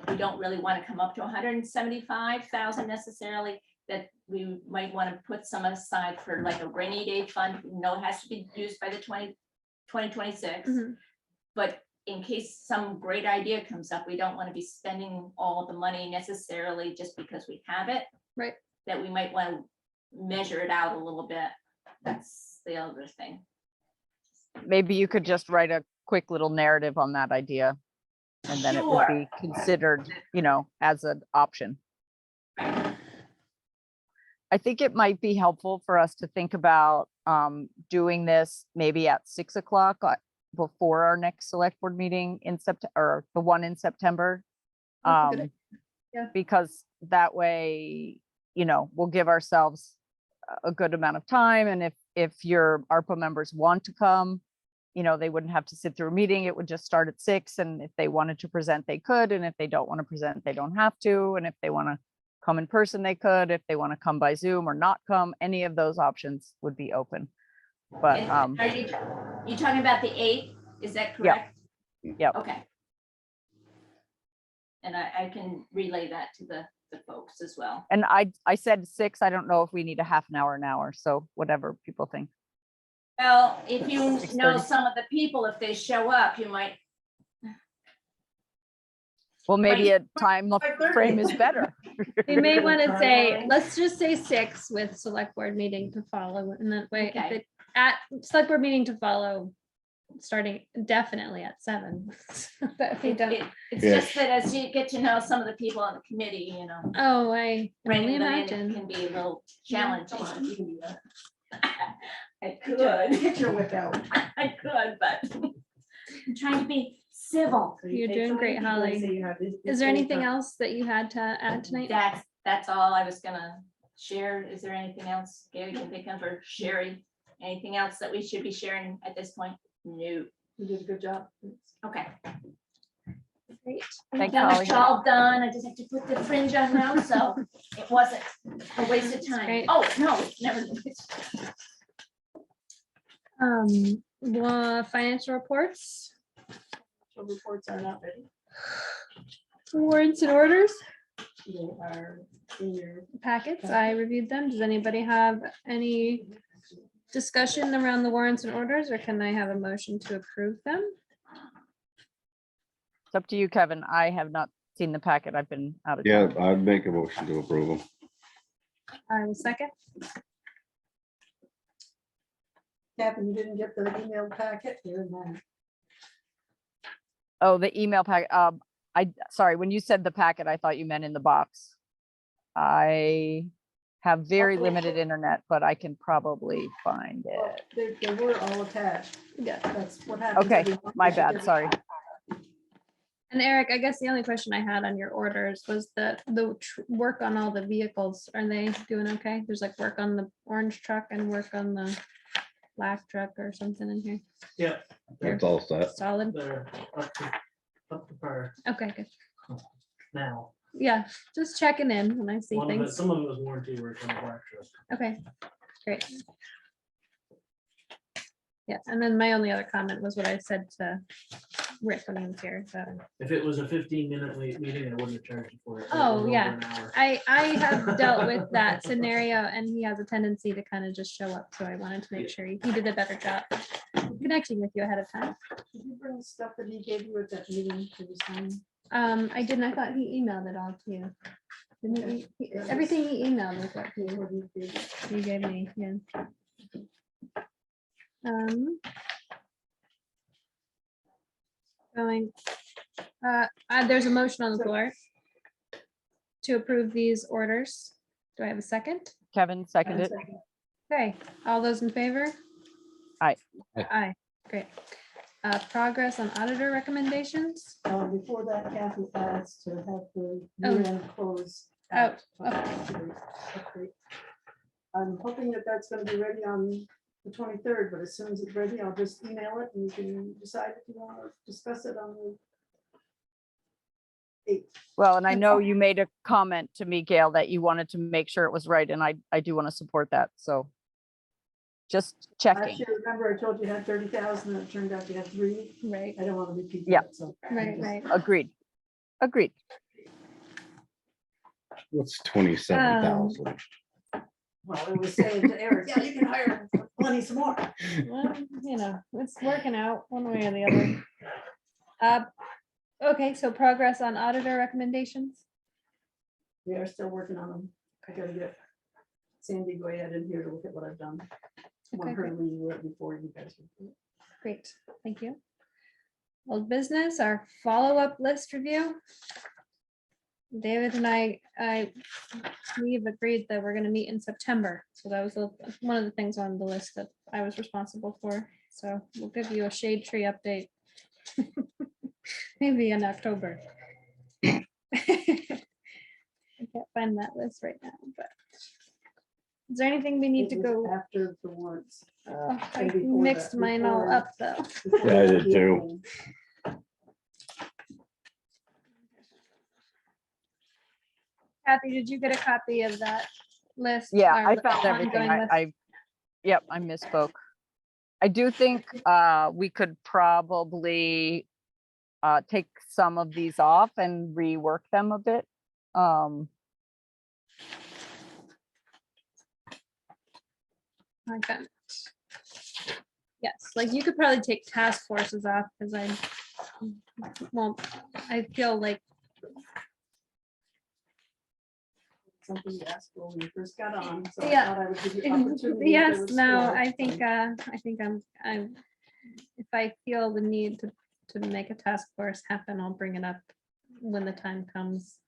we don't really want to come up to 175,000 necessarily, that we might want to put some aside for like a rainy day fund. No, it has to be used by the 2026. Mhm. But in case some great idea comes up, we don't want to be spending all the money necessarily just because we have it. Right. That we might want to measure it out a little bit. That's the other thing. Maybe you could just write a quick little narrative on that idea. And then it would be considered, you know, as an option. I think it might be helpful for us to think about doing this maybe at 6 o'clock before our next select board meeting in September, or the one in September. That's a good idea. Yeah. Because that way, you know, we'll give ourselves a good amount of time. And if your ARPA members want to come, you know, they wouldn't have to sit through a meeting. It would just start at 6. And if they wanted to present, they could. And if they don't want to present, they don't have to. And if they want to come in person, they could. If they want to come by Zoom or not come, any of those options would be open. But And are you talking about the 8th? Is that correct? Yep. Okay. And I can relay that to the folks as well. and I said 6. I don't know if we need a half an hour. So whatever people think. Well, if you know 6:30. some of the people, if they show up, you might. Well, maybe a time 5:30. frame is better. We may want to say, let's just say 6 with select board meeting to follow, and that way, if Okay. it at select board meeting to follow, starting definitely at 7. But we don't, It's Yes. just that as you get to know some of the people on the committee, you know, oh, I can only bringing them in imagine. can be a little Come challenging. on, you can do that. I Get could, your whip out. I could, but I'm trying to be civil. So you You're take doing so many great, people and Holly. say you have this- Is this there many anything time. else that you had to add tonight? That's all I was gonna share. Is there anything else Gary can think of, or Sherry? Anything else that we should be sharing at this point? No. You did a good job. Okay. Great. Thanks, Got my Holly. shawl done. I just have to put the fringe on now, so it wasn't a waste of time. great. Oh, no, never. Financial reports, So reports are not ready. warrants and orders, They are in your packets. I reviewed them. Does anybody have any discussion around the warrants and orders, or can I have a motion to approve them? It's up to you, Kevin. I have not seen the packet. I've been out of Yeah, town. I'd make a motion to approve them. I will second. Kevin, you didn't get the email packet here and then. Oh, the email packet. Sorry, when you said the packet, I thought you meant in the box. I have very Okay. limited internet, but I can probably find Well, it. they were all attached. Yeah. That's what happens. Okay, every month. my They should bad, give it- sorry. And Eric, I guess the only question I had on your orders was the work on all the vehicles. Are they doing okay? There's like work on the orange truck and work on the black truck or something in here. Yeah, It's all set. Solid. they're up to par Okay, good. now. Yeah, just checking in when I see One of it, things. some of it was warranty work on the black truck. Okay, great. Yeah, and then my only other comment was what I said to Rick when he was here, so. If it was a 15-minute meeting, I wouldn't have charged you for it. It Oh, was over yeah. an hour. I have dealt with that scenario and he has a tendency to kind of just show up, so I wanted to make sure he did a better job connecting with you ahead of time. Did you bring stuff that he gave you at that meeting to the sign? I didn't, I thought he emailed it all to you. Didn't he? Everything he emailed was what he gave me, yeah. Going, there's a motion on the floor to approve these orders. Do I have a second? Kevin seconded. Okay, all those in favor? Aye. Aye, great. Progress on auditor recommendations? Before that, Kathy asked to have the Oh. year-end close. Oh, Update. I'm hoping that that's gonna be ready on the 23rd, but as soon as it's ready, I'll just email it and you can decide if you want to discuss it on the 8th. Well, and I know you made a comment to me, Gail, that you wanted to make sure it was right, and I do want to support that, so. Just checking. Actually, remember I told you you had 30,000 and it turned out you had 3. right, I don't want to repeat Yeah. that, so. right, right. Agreed. Agreed. What's 27,000? Well, it was saying to Eric, yeah, you can hire plenty some more. Well, you know, it's working out one way or the other. Okay, so progress on auditor recommendations? We are still working on them. I gotta get Sandy go ahead in here to look at what I've done. I want Okay, her to great. review it before you guys. review it. Great, thank you. Old business, our follow-up list review. David and we've agreed that we're gonna meet in September. So that was one of the things on the list that I was responsible for. So we'll give you a shade tree update. Maybe in October. I can't find that list right now, but. Is there anything we need to It was go? after the warrants. Oh, I and before mixed that, mine all before- up though. before Yeah, I the did too. hearing. Kathy, did you get a copy of that list? Yeah, or I the found everything. ongoing list? Yep, I misspoke. I do think we could probably take some of these off and rework them a bit. Okay. Yes, like you could probably take task forces off because I feel like, Something you asked for when you first got on. So I Yeah. thought I would give you opportunity if there yes, was no, still- I think I'm, if I feel the need to make a task force happen, I'll bring it up when the time comes.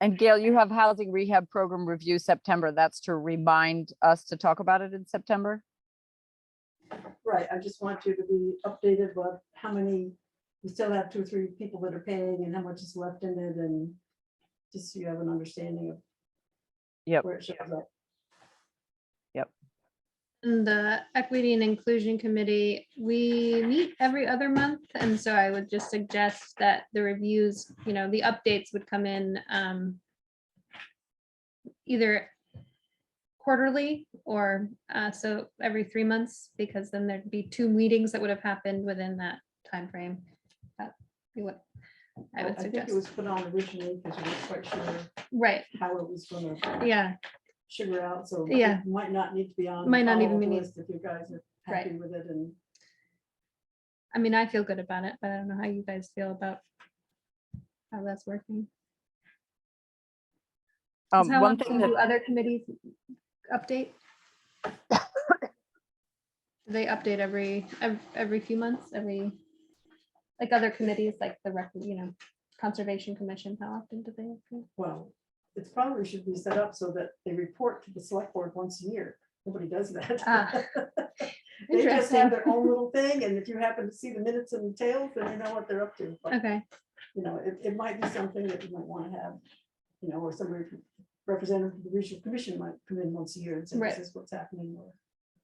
And Gail, you have housing rehab program review September. That's to remind us to talk about it in September. Right, I just want you to be updated about how many, we still have 2 or 3 people that are paying and how much is left in it and just so you have an understanding of Yep. where it shows up. And the Equity and Inclusion Committee, we meet every other month, and so I would just suggest that the reviews, the updates would come in either quarterly or so every 3 months, because then there'd be 2 meetings that would have happened within that time frame. That'd be what I would think suggest. it was put on originally because we weren't quite sure Right, how it was gonna yeah, sugar out, so Yeah. it might not need to be on. the Might not even follow-up be need- list If you guys are Right. happy with it and I mean, I feel good about it, but I don't know how you guys feel about how that's working. 'Cause how One often thing do that, other committees update? They update every few months, like other committees, like the Conservation Commission, how often do they? update? well, it's probably should be set up so that they report to the select board once a year. Nobody does that. Ah, They just interesting. have their own little thing, and if you happen to see the minutes and tails, then you know what they're up to. But, Okay, it might be something that you might want to have, or somebody representative of the regional commission might come in once a year and say, Right. this is what's happening, or,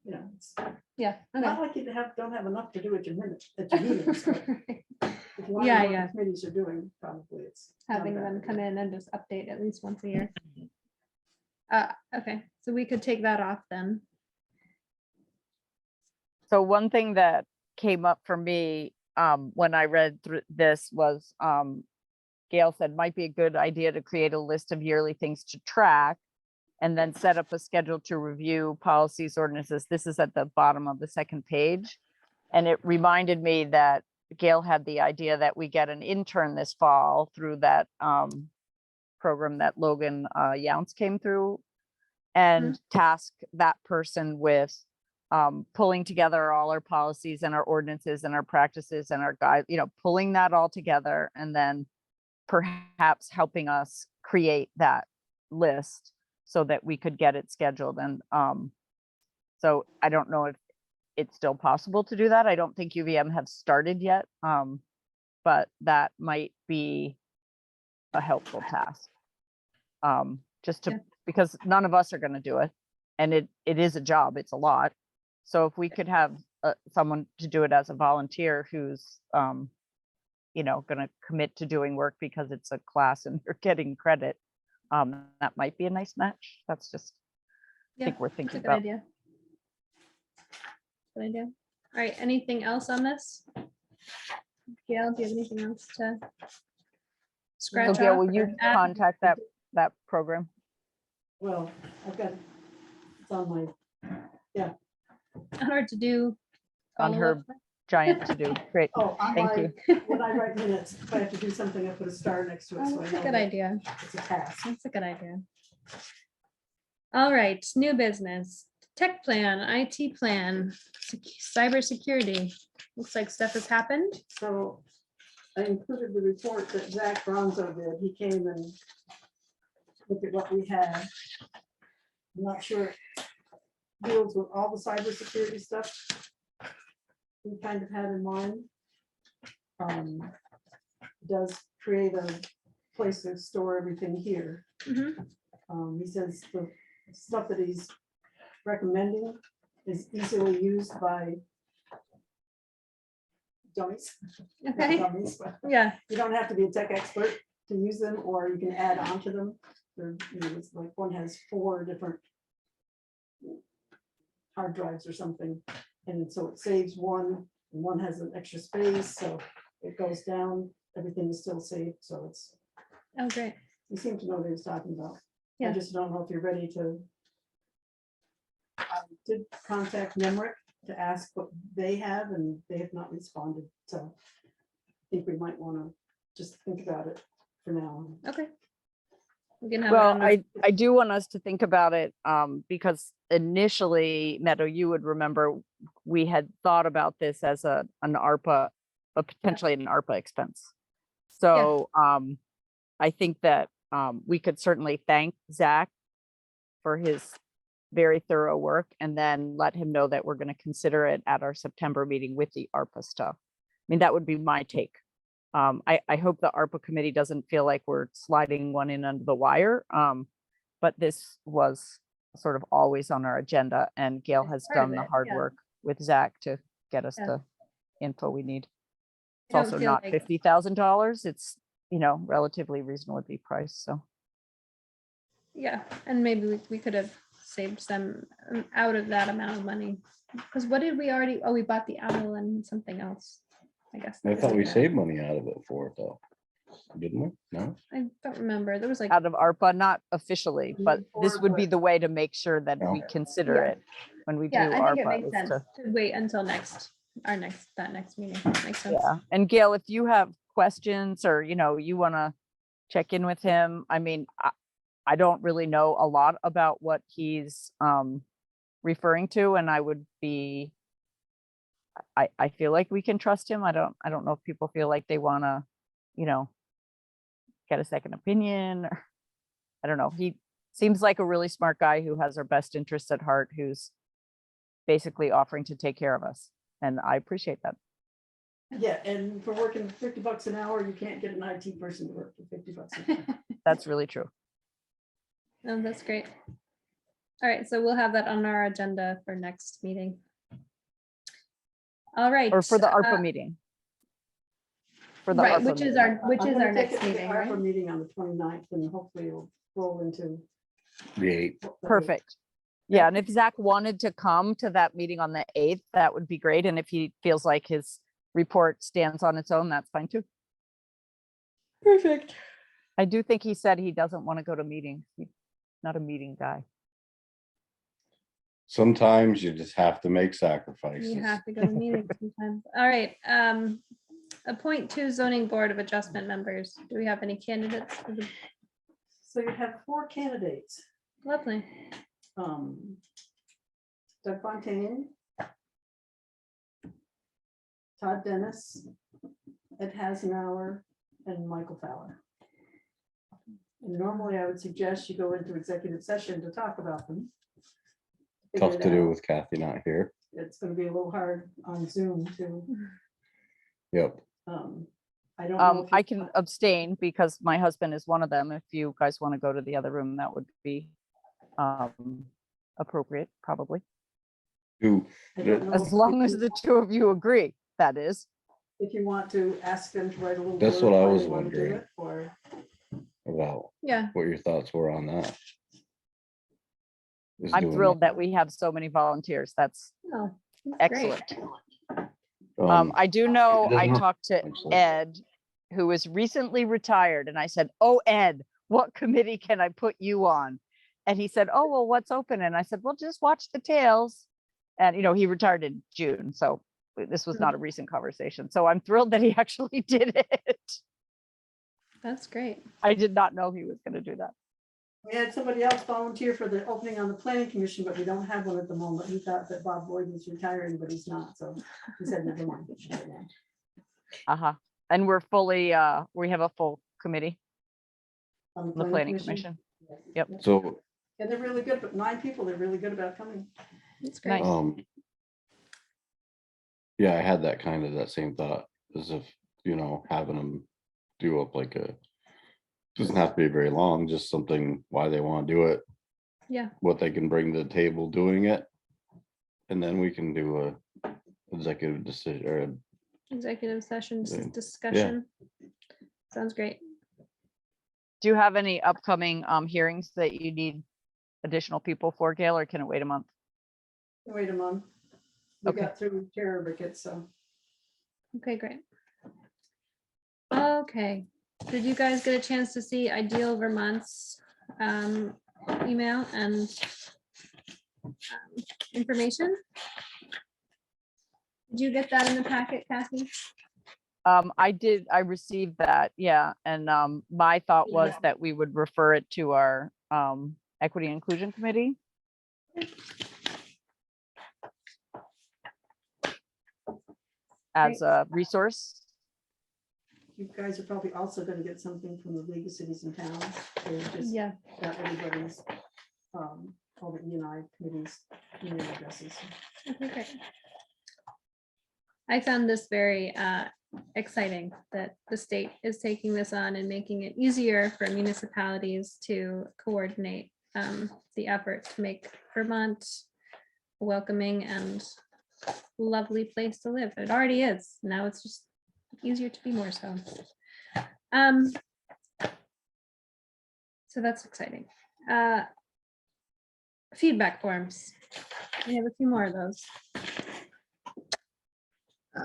it's yeah, not okay. like you don't have enough to do at your minutes, at your meetings. But if you want to Yeah, know what yeah. the committees are doing, probably it's. not a Having bad them idea. come in and just update at least once a year. Okay, so we could take that off then. So one thing that came up for me when I read through this was Gail said might be a good idea to create a list of yearly things to track and then set up a schedule to review policies, ordinances. This is at the bottom of the second page. And it reminded me that Gail had the idea that we get an intern this fall through that program that Logan Younts came through, and task that person with pulling together all our policies and our ordinances and our practices and our guide, pulling that all together and then perhaps helping us create that list so that we could get it scheduled. And so I don't know if it's still possible to do that. I don't think UVM have started yet, but that might be a helpful task. Just to, because none of us are going to do it, and it is a job, it's a lot. So if we could have someone to do it as a volunteer who's going to commit to doing work because it's a class and they're getting credit, that might be a nice match. That's just, I think we're That's a thinking good about. idea. Good idea. All right, anything else on this? Gail, do you have anything else to So scratch Gail, off? will you or add? contact that program Well, I've got, it's on my, Or to do? on her follow-up? giant to do? Great, oh, on thank my, you. when I write minutes, if I have to do something, I put a star next to it. Oh, so I that's a know good that idea. It's a task. That's a good idea. All right, new business, tech plan, IT plan, cybersecurity. Looks like stuff has happened. So I included the report that Zach Bronzo did. He came and looked at what we had. I'm not sure it deals with all the cybersecurity stuff we kind of had in mind. Does create a place to store everything here. Mhm. He says the stuff that he's recommending is easily used by dummies. Not Okay, dummies, but yeah, you don't have to be a tech expert to use them, or you can add on to them. They're, it's like one has 4 different hard drives or something, and so it saves one, and one has an extra space, so it goes down, everything is still saved, so it's, oh, great. you seem to know what he was talking about. I Yeah. just don't know if you're ready to. I did contact Nemrick to ask what they have, and they have not responded, so I think we might want to just think about it for now. Okay. We can have it Well, on our- I do want us to think about it, because initially, Meadow, you would remember, we had thought about this as an ARPA, but potentially an ARPA expense. So I think that we could certainly thank Zach for his very thorough work and then let him know that we're going to consider it at our September meeting with the ARPA stuff. I mean, that would be my take. I hope the ARPA committee doesn't feel like we're sliding one in under the wire. But this was sort of always on our agenda, and Gail It's has part of done the it, hard yeah. work with Zach to get us Yeah. the info we need. It's I don't also feel not like- $50,000. It's, relatively reasonably priced, so. Yeah, and maybe we could have saved some out of that amount of money. Because what did we already, we bought the owl and something else, I guess. I thought we Yeah. saved money out of it for it though. Didn't we? No? I don't remember. There was like, Out of ARPA, not officially, but this Or would be what- the way to make sure that we Oh. consider Yeah. it when we do yeah, I think it ARPA. makes is sense to- to wait until that next meeting. Makes sense. Yeah, and Gail, if you have questions or, you want to check in with him, I mean, I don't really know a lot about what he's referring to, and I would be, I feel like we can trust him. I don't know if people feel like they want to, get a second opinion, or I don't know. He seems like a really smart guy who has our best interests at heart, who's basically offering to take care of us. And I appreciate that. Yeah, and for working $50 an hour, you can't get an IT person to work for $50 an hour. That's really true. Oh, that's great. All right, so we'll have that on our agenda for next meeting. All right. Or for the ARPA meeting. For the Right, ARPA which is meeting. our, which I'm is gonna our take next it to the meeting, ARPA right? meeting on the 29th, and hopefully it'll roll into. The 8th. Perfect. Yeah, and if Zach wanted to come to that meeting on the 8th, that would be great. And if he feels like his report stands on its own, that's fine too. Perfect. I do think he said he doesn't want to go to meetings. He's not a meeting guy. Sometimes you just have to make sacrifices. You have to go to meetings sometimes. All right, appoint 2 zoning board of adjustment members. Do we have any candidates? For the So you have 4 candidates. Lovely. Doug Fontaine, Todd Dennis, Ed Hasenauer, and Michael Fowler. And normally I would suggest you go into executive session to talk about them. Tough Figure to it do out. with Kathy not here. It's gonna be a little hard on Zoom too. Yep. I don't know. if I you- can abstain because my husband is one of them. If you guys want to go to the other room, that would be appropriate, probably. Who, I don't know As if long as you- the 2 of you agree, that is. If you want to ask them to write a little. That's blurb what I why was they wanna do wondering. it, Or about Yeah, what your thoughts were on that? Is I'm doing thrilled that we have so many volunteers. That's oh, that's great. excellent. it. I do know, it I doesn't- talked to Excellent. Ed, who is recently retired, and I said, "Oh, Ed, what committee can I put you on?" And he said, "Oh, well, what's open?" And I said, "Well, just watch the tails." And, you know, he retired in June, so this was not a recent conversation. So I'm thrilled that he actually did it. That's great. I did not know he was going to do that. we had somebody else volunteer for the opening on the planning commission, but we don't have one at the moment. He thought that Bob Boyd was retiring, but he's not, so he said, never mind. Uh-huh. And we're fully, we have a full committee, On the planning commission. Yep. So, And they're really good, but 9 people, they're really good about coming. That's great. Nice. yeah, I had that same thought, as if, having them do up like doesn't have to be very long, just something, why they want to do it, Yeah, what they can bring to the table doing it. And then we can do a executive decision or executive sessions Yeah. discussion. Sounds great. Do you have any upcoming hearings that you need additional people for, Gail, or can it wait a month? Wait a month. We Okay. got through terror rickets, so. Okay, great. Okay, did you guys get a chance to see Ideal Vermont's email and information? Did you get that in the packet, Kathy? I did, I received that, yeah, and my thought was that we would refer it to our Equity and Inclusion Committee. As a resource. You guys are probably also gonna get something from the League of Cities and Towns. They just Yeah, got everybody's, all the E&I committees, email addresses. okay, great. I found this very exciting that the state is taking this on and making it easier for municipalities to coordinate the effort to make Vermont a welcoming and lovely place to live. It already is. Now it's just easier to be more so. So that's exciting. Feedback forms. We have a few more of those.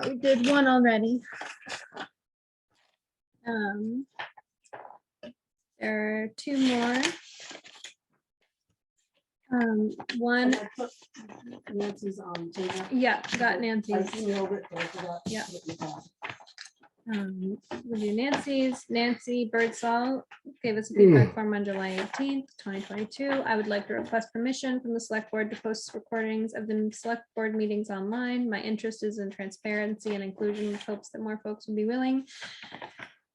We did one already. There are 2 more. One, And I put Nancy's on. Tina. yeah, got I Nancy's. emailed it, but I forgot. Yeah. what you got. We'll do Nancy's. Nancy Birdsall gave us a feedback form on July 18th, 2022. I would like to request permission from the select board to post recordings of the select board meetings online. My interest is in transparency and inclusion, with hopes that more folks would be willing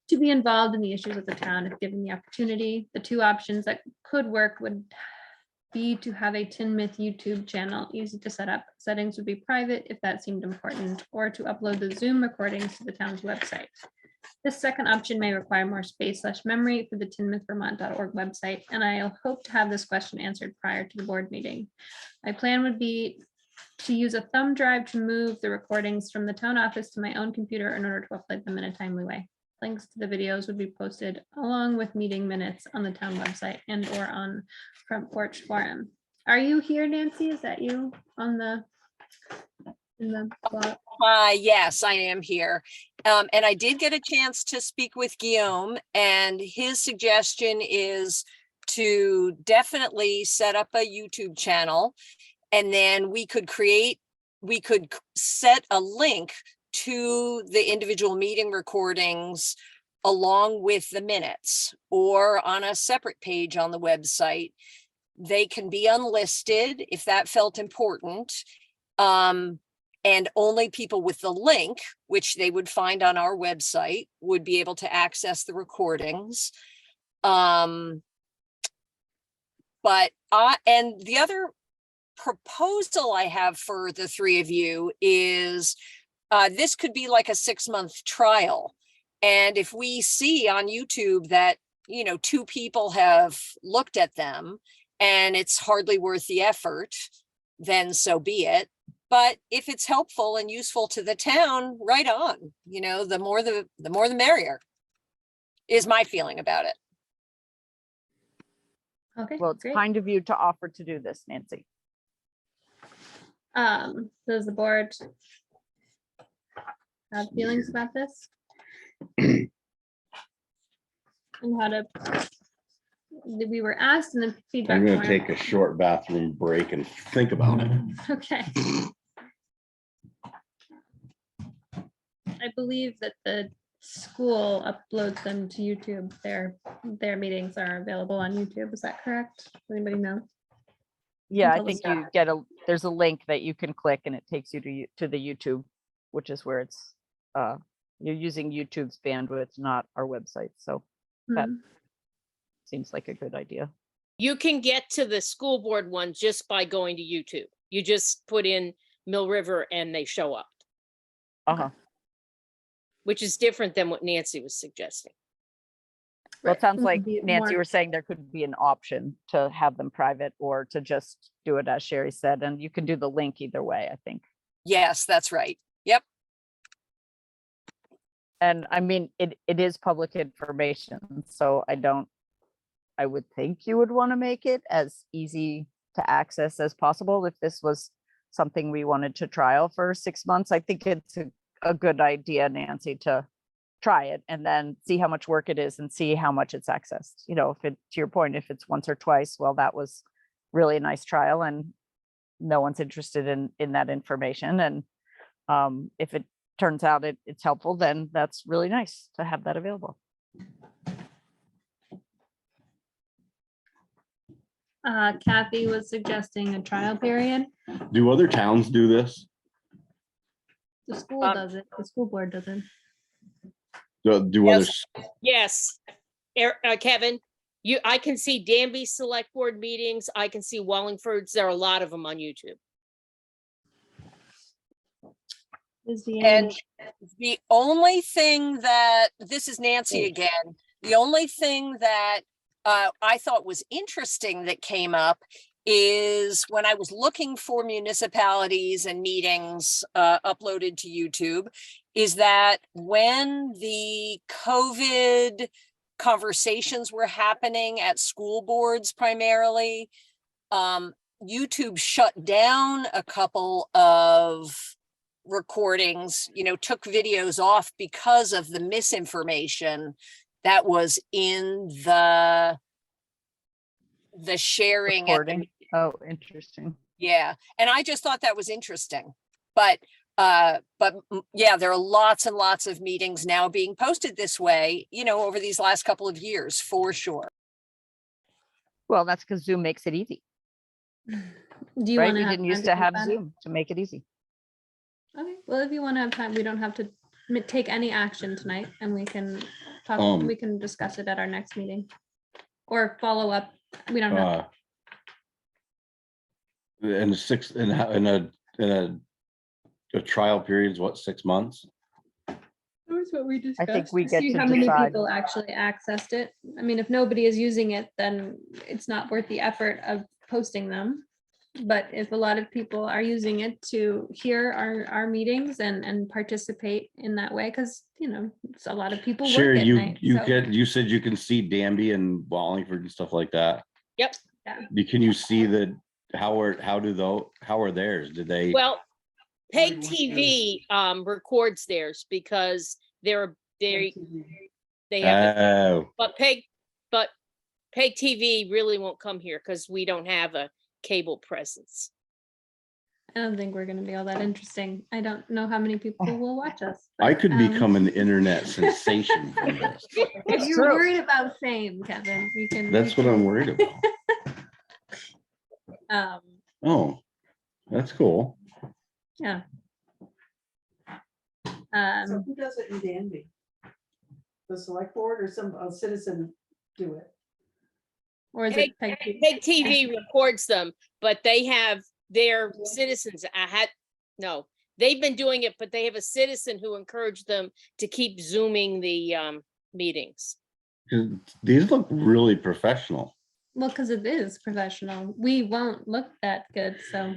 to be involved in the issues of the town if given the opportunity. The 2 options that could work would be to have a Tinmouth YouTube channel, easy to set up. Settings would be private if that seemed important, or to upload the Zoom recordings to the town's website. This second option may require more space/memory for the tinmouthvermont.org website, and I'll hope to have this question answered prior to the board meeting. My plan would be to use a thumb drive to move the recordings from the town office to my own computer in order to upload them in a timely way. Links to the videos would be posted along with meeting minutes on the town website and or on Front Porch Forum. Are you here, Nancy? Is that you on the, in the block? Yes, I am here. And I did get a chance to speak with Guillaume, and his suggestion is to definitely set up a YouTube channel, and then we could set a link to the individual meeting recordings along with the minutes, or on a separate page on the website. They can be unlisted if that felt important. And only people with the link, which they would find on our website, would be able to access the recordings. And the other proposal I have for the three of you is this could be like a 6-month trial. And if we see on YouTube that, 2 people have looked at them and it's hardly worth the effort, then so be it. But if it's helpful and useful to the town, right on, the more the merrier is my feeling about it. Okay, Well, it's great. kind of you to offer to do this, Nancy. Does the board have feelings about this? And how to, we were asked in the feedback. I'm gonna form- take a short bathroom break and think about it. Okay. I believe that the school uploads them to YouTube. Their meetings are available on YouTube. Is that correct? Does anybody know? Yeah, I Until the think you get there's a link that you can click and it takes you to the YouTube, which is where it's, you're using YouTube's bandwidth, not our website. So that Hmm. seems like a good idea. You can get to the school board one just by going to YouTube. You just put in Mill River and they show up, Uh-huh. which is different than what Nancy was suggesting. Well, it Right, sounds would like be Nancy, more- were saying there could be an option to have them private or to just do it as Sherry said, and you can do the link either way, I think. Yes, that's right. Yep. And I mean, it is public information, so I would think you would want to make it as easy to access as possible. If this was something we wanted to trial for 6 months, I think it's a good idea, Nancy, to try it and then see how much work it is and see how much it's accessed. If it, to your point, if it's once or twice, well, that was really a nice trial and no one's interested in that information. And if it turns out it's helpful, then that's really nice to have that available. Kathy was suggesting a trial period. Do other towns do this? The school does it. The school board doesn't. Do Yes. others? Yes, Kevin, I can see Danby Select Board meetings. I can see Wallingford's. There are a lot of them on YouTube. Is the And the only thing this is Nancy again, the only thing that I thought was interesting that came up is when I was looking for municipalities and meetings uploaded to YouTube, is that when the COVID conversations were happening at school boards primarily, YouTube shut down a couple of recordings, took videos off because of the misinformation that was in the sharing at the Recording. Oh, interesting. yeah, and I just thought that was interesting. But yeah, there are lots and lots of meetings now being posted this way, over these last couple of years, for sure. Well, that's because Zoom makes it easy, Do you right? want to We have didn't time used to to think have about it? Zoom to make it easy. Okay, well, if you want to have time, we don't have to take any action tonight and we can talk, we can discuss it at our next meeting. Or follow up. We don't have. And a trial period is what, 6 months? That's what we discussed. I think we to get see to how many decide. people actually accessed it. I mean, if nobody is using it, then it's not worth the effort of posting them. But if a lot of people are using it to hear our meetings and participate in that way, because it's a lot of people work Sure, at night. So you said you can see Danby and Wallingford and stuff like that. Yep. Yeah. Can you see the how are theirs? Did they? Well, Peg TV records theirs because they have, Oh, but Peg TV really won't come here because we don't have a cable presence. I don't think we're gonna be all that interesting. I don't know how many people will watch us. I but, could become an internet sensation from this. If you're true. worried about fame, Kevin, we can. That's what I'm worried about. Um, Oh, that's cool. yeah. So who does it in Danby? The select board or a citizen do it? Or is it Peg TV? Peg TV records them, but they have their citizens. They've been doing it, but they have a citizen who encouraged them to keep zooming the meetings. 'Cause these look really professional. Well, because it is professional. We won't look that good, so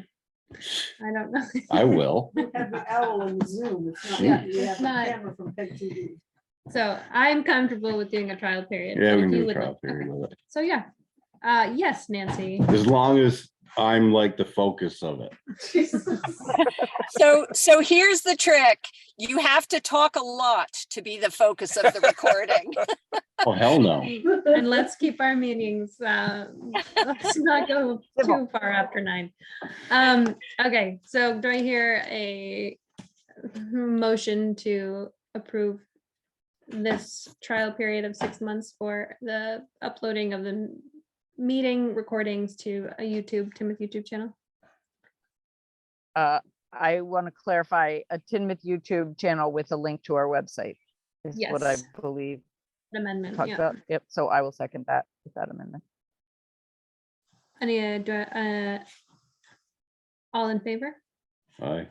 I don't know. I will. We have the owl in Zoom. It's not, Yeah, we have it's the not- camera from Peg TV. So I'm comfortable with doing a trial period. Yeah, but we if can you do a would trial like- period okay. with it. So yeah, yes, Nancy. As long as I'm like the focus of it. So here's the trick. You have to talk a lot to be the focus of the recording. Oh, hell no. And let's keep our meetings, let's not go too far after 9. Okay, so do I hear a motion to approve this trial period of 6 months for the uploading of the meeting recordings to a Tinmouth YouTube channel? I want to clarify a Tinmouth YouTube channel with a link to our website. Is what I Yes. believe Amendment, talked yeah. about. Yep. So I will second that with that amendment. Any, all in favor? Aye.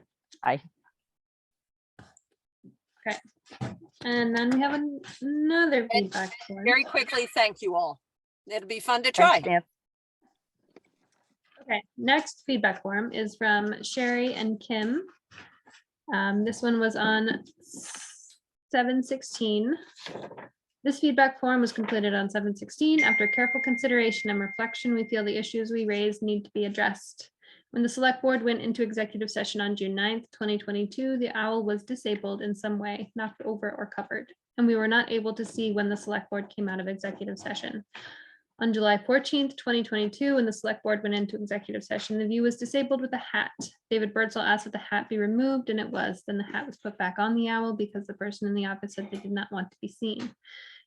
And then we have another And feedback form. Very quickly, thank you all. It'll be fun to try. Thanks, Dan. Okay, next feedback form is from Sherry and Kim. This one was on 7/16. This feedback form was completed on 7/16. After careful consideration and reflection, we feel the issues we raised need to be addressed. When the select board went into executive session on June 9th, 2022, the owl was disabled in some way, knocked over or covered, and we were not able to see when the select board came out of executive session. On July 14th, 2022, when the select board went into executive session, the view was disabled with a hat. David Birdsall asked that the hat be removed, and it was. Then the hat was put back on the owl because the person in the office said they did not want to be seen.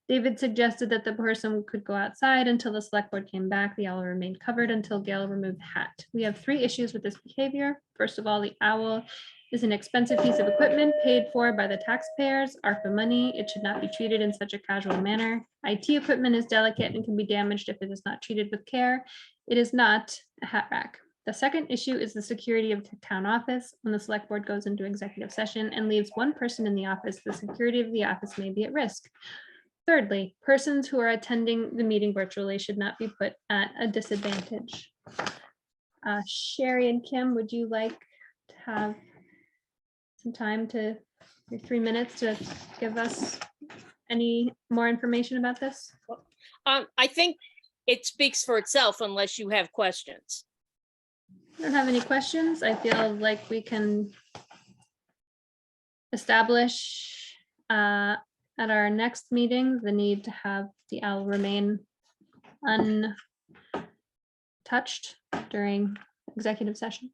David suggested that the person could go outside until the select board came back. The owl remained covered until Gail removed the hat. We have 3 issues with this behavior. First of all, the owl is an expensive piece of equipment paid for by the taxpayers, ARPA money. It should not be treated in such a casual manner. IT equipment is delicate and can be damaged if it is not treated with care. It is not a hat rack. The second issue is the security of the town office. When the select board goes into executive session and leaves one person in the office, the security of the office may be at risk. Thirdly, persons who are attending the meeting virtually should not be put at a disadvantage. Sherry and Kim, would you like to have some time to, 3 minutes to give us any more information about this? I think it speaks for itself unless you have questions. I don't have any questions. I feel like we can establish at our next meeting the need to have the owl remain untouched during executive session.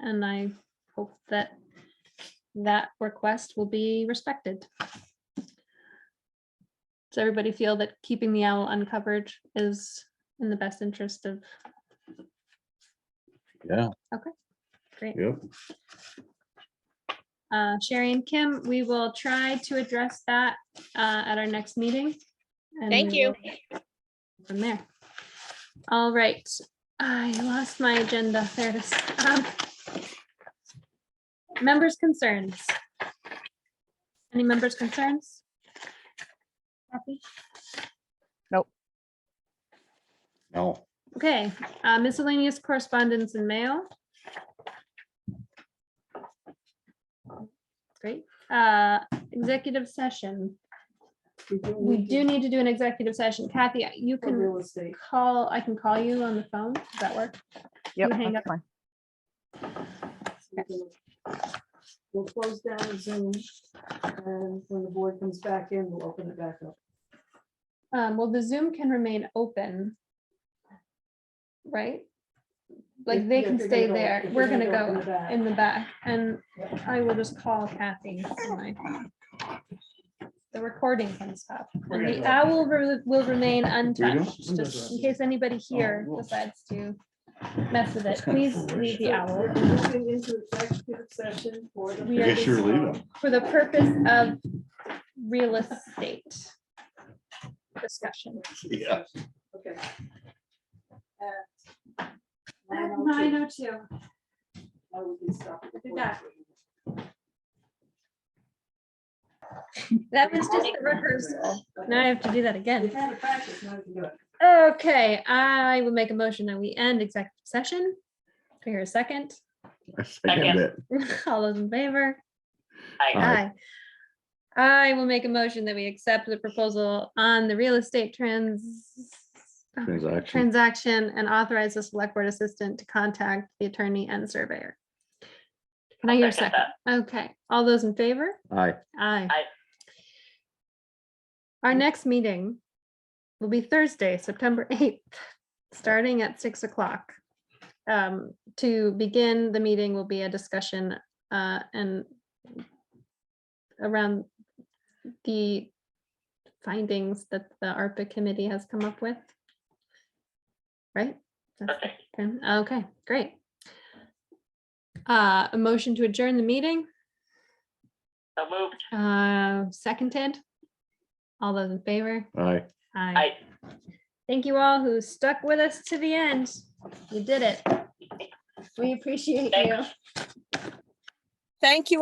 And I hope that that request will be respected. Does everybody feel that keeping the owl uncovered is in the best interest of? Yeah. Okay, great. Yep. Sherry and Kim, we will try to address that at our next meeting. and Thank we you. will go from there. All right, I lost my agenda. There it is. Members' concerns. Any members' concerns? Kathy? No. Okay, miscellaneous correspondence and mail. Great. Executive session. We do need to do an executive session. Kathy, you For can real estate. call, I can call you on the phone. Does that work? Yep, You hang that's up. fine. We'll close down Zoom, and when the board comes back in, we'll open it back up. Well, the Zoom can remain open. Right? Like If- they yeah, can if you're stay gonna go- there. if We're you're gonna gonna go go in the back. in the back and I will just call Kathy. and The recording can stop. We're And gonna the go. owl will remain untouched, I'm just just- in case anybody here well. decides to mess with it. Please leave the owl. We're moving into executive session for the. We I guess you're leaving. For the purpose of real estate discussion. Yeah. Okay. At 9:02. 9:02. I will be stopping. Look at That was just the rehearsal. Now I have to do that again. We've had a practice, now we can do it. Okay, I will make a motion that we end executive session. Do I hear a second? I second it. All those in favor? Aye. I will make a motion that we accept the proposal on the real estate Transaction. transaction and authorize the select board assistant to contact the attorney and surveyor. Can I hear a second? Okay, all those in favor? Aye. Aye. Our next meeting will be Thursday, September 8th, starting at 6 o'clock. To begin the meeting will be a discussion and around the findings that the ARPA committee has come up with. Right? Okay, great. A motion to adjourn the meeting? Seconded? All those in favor? Aye. Aye. Thank you all who stuck with us to the end. You did it. We appreciate you. Thank you.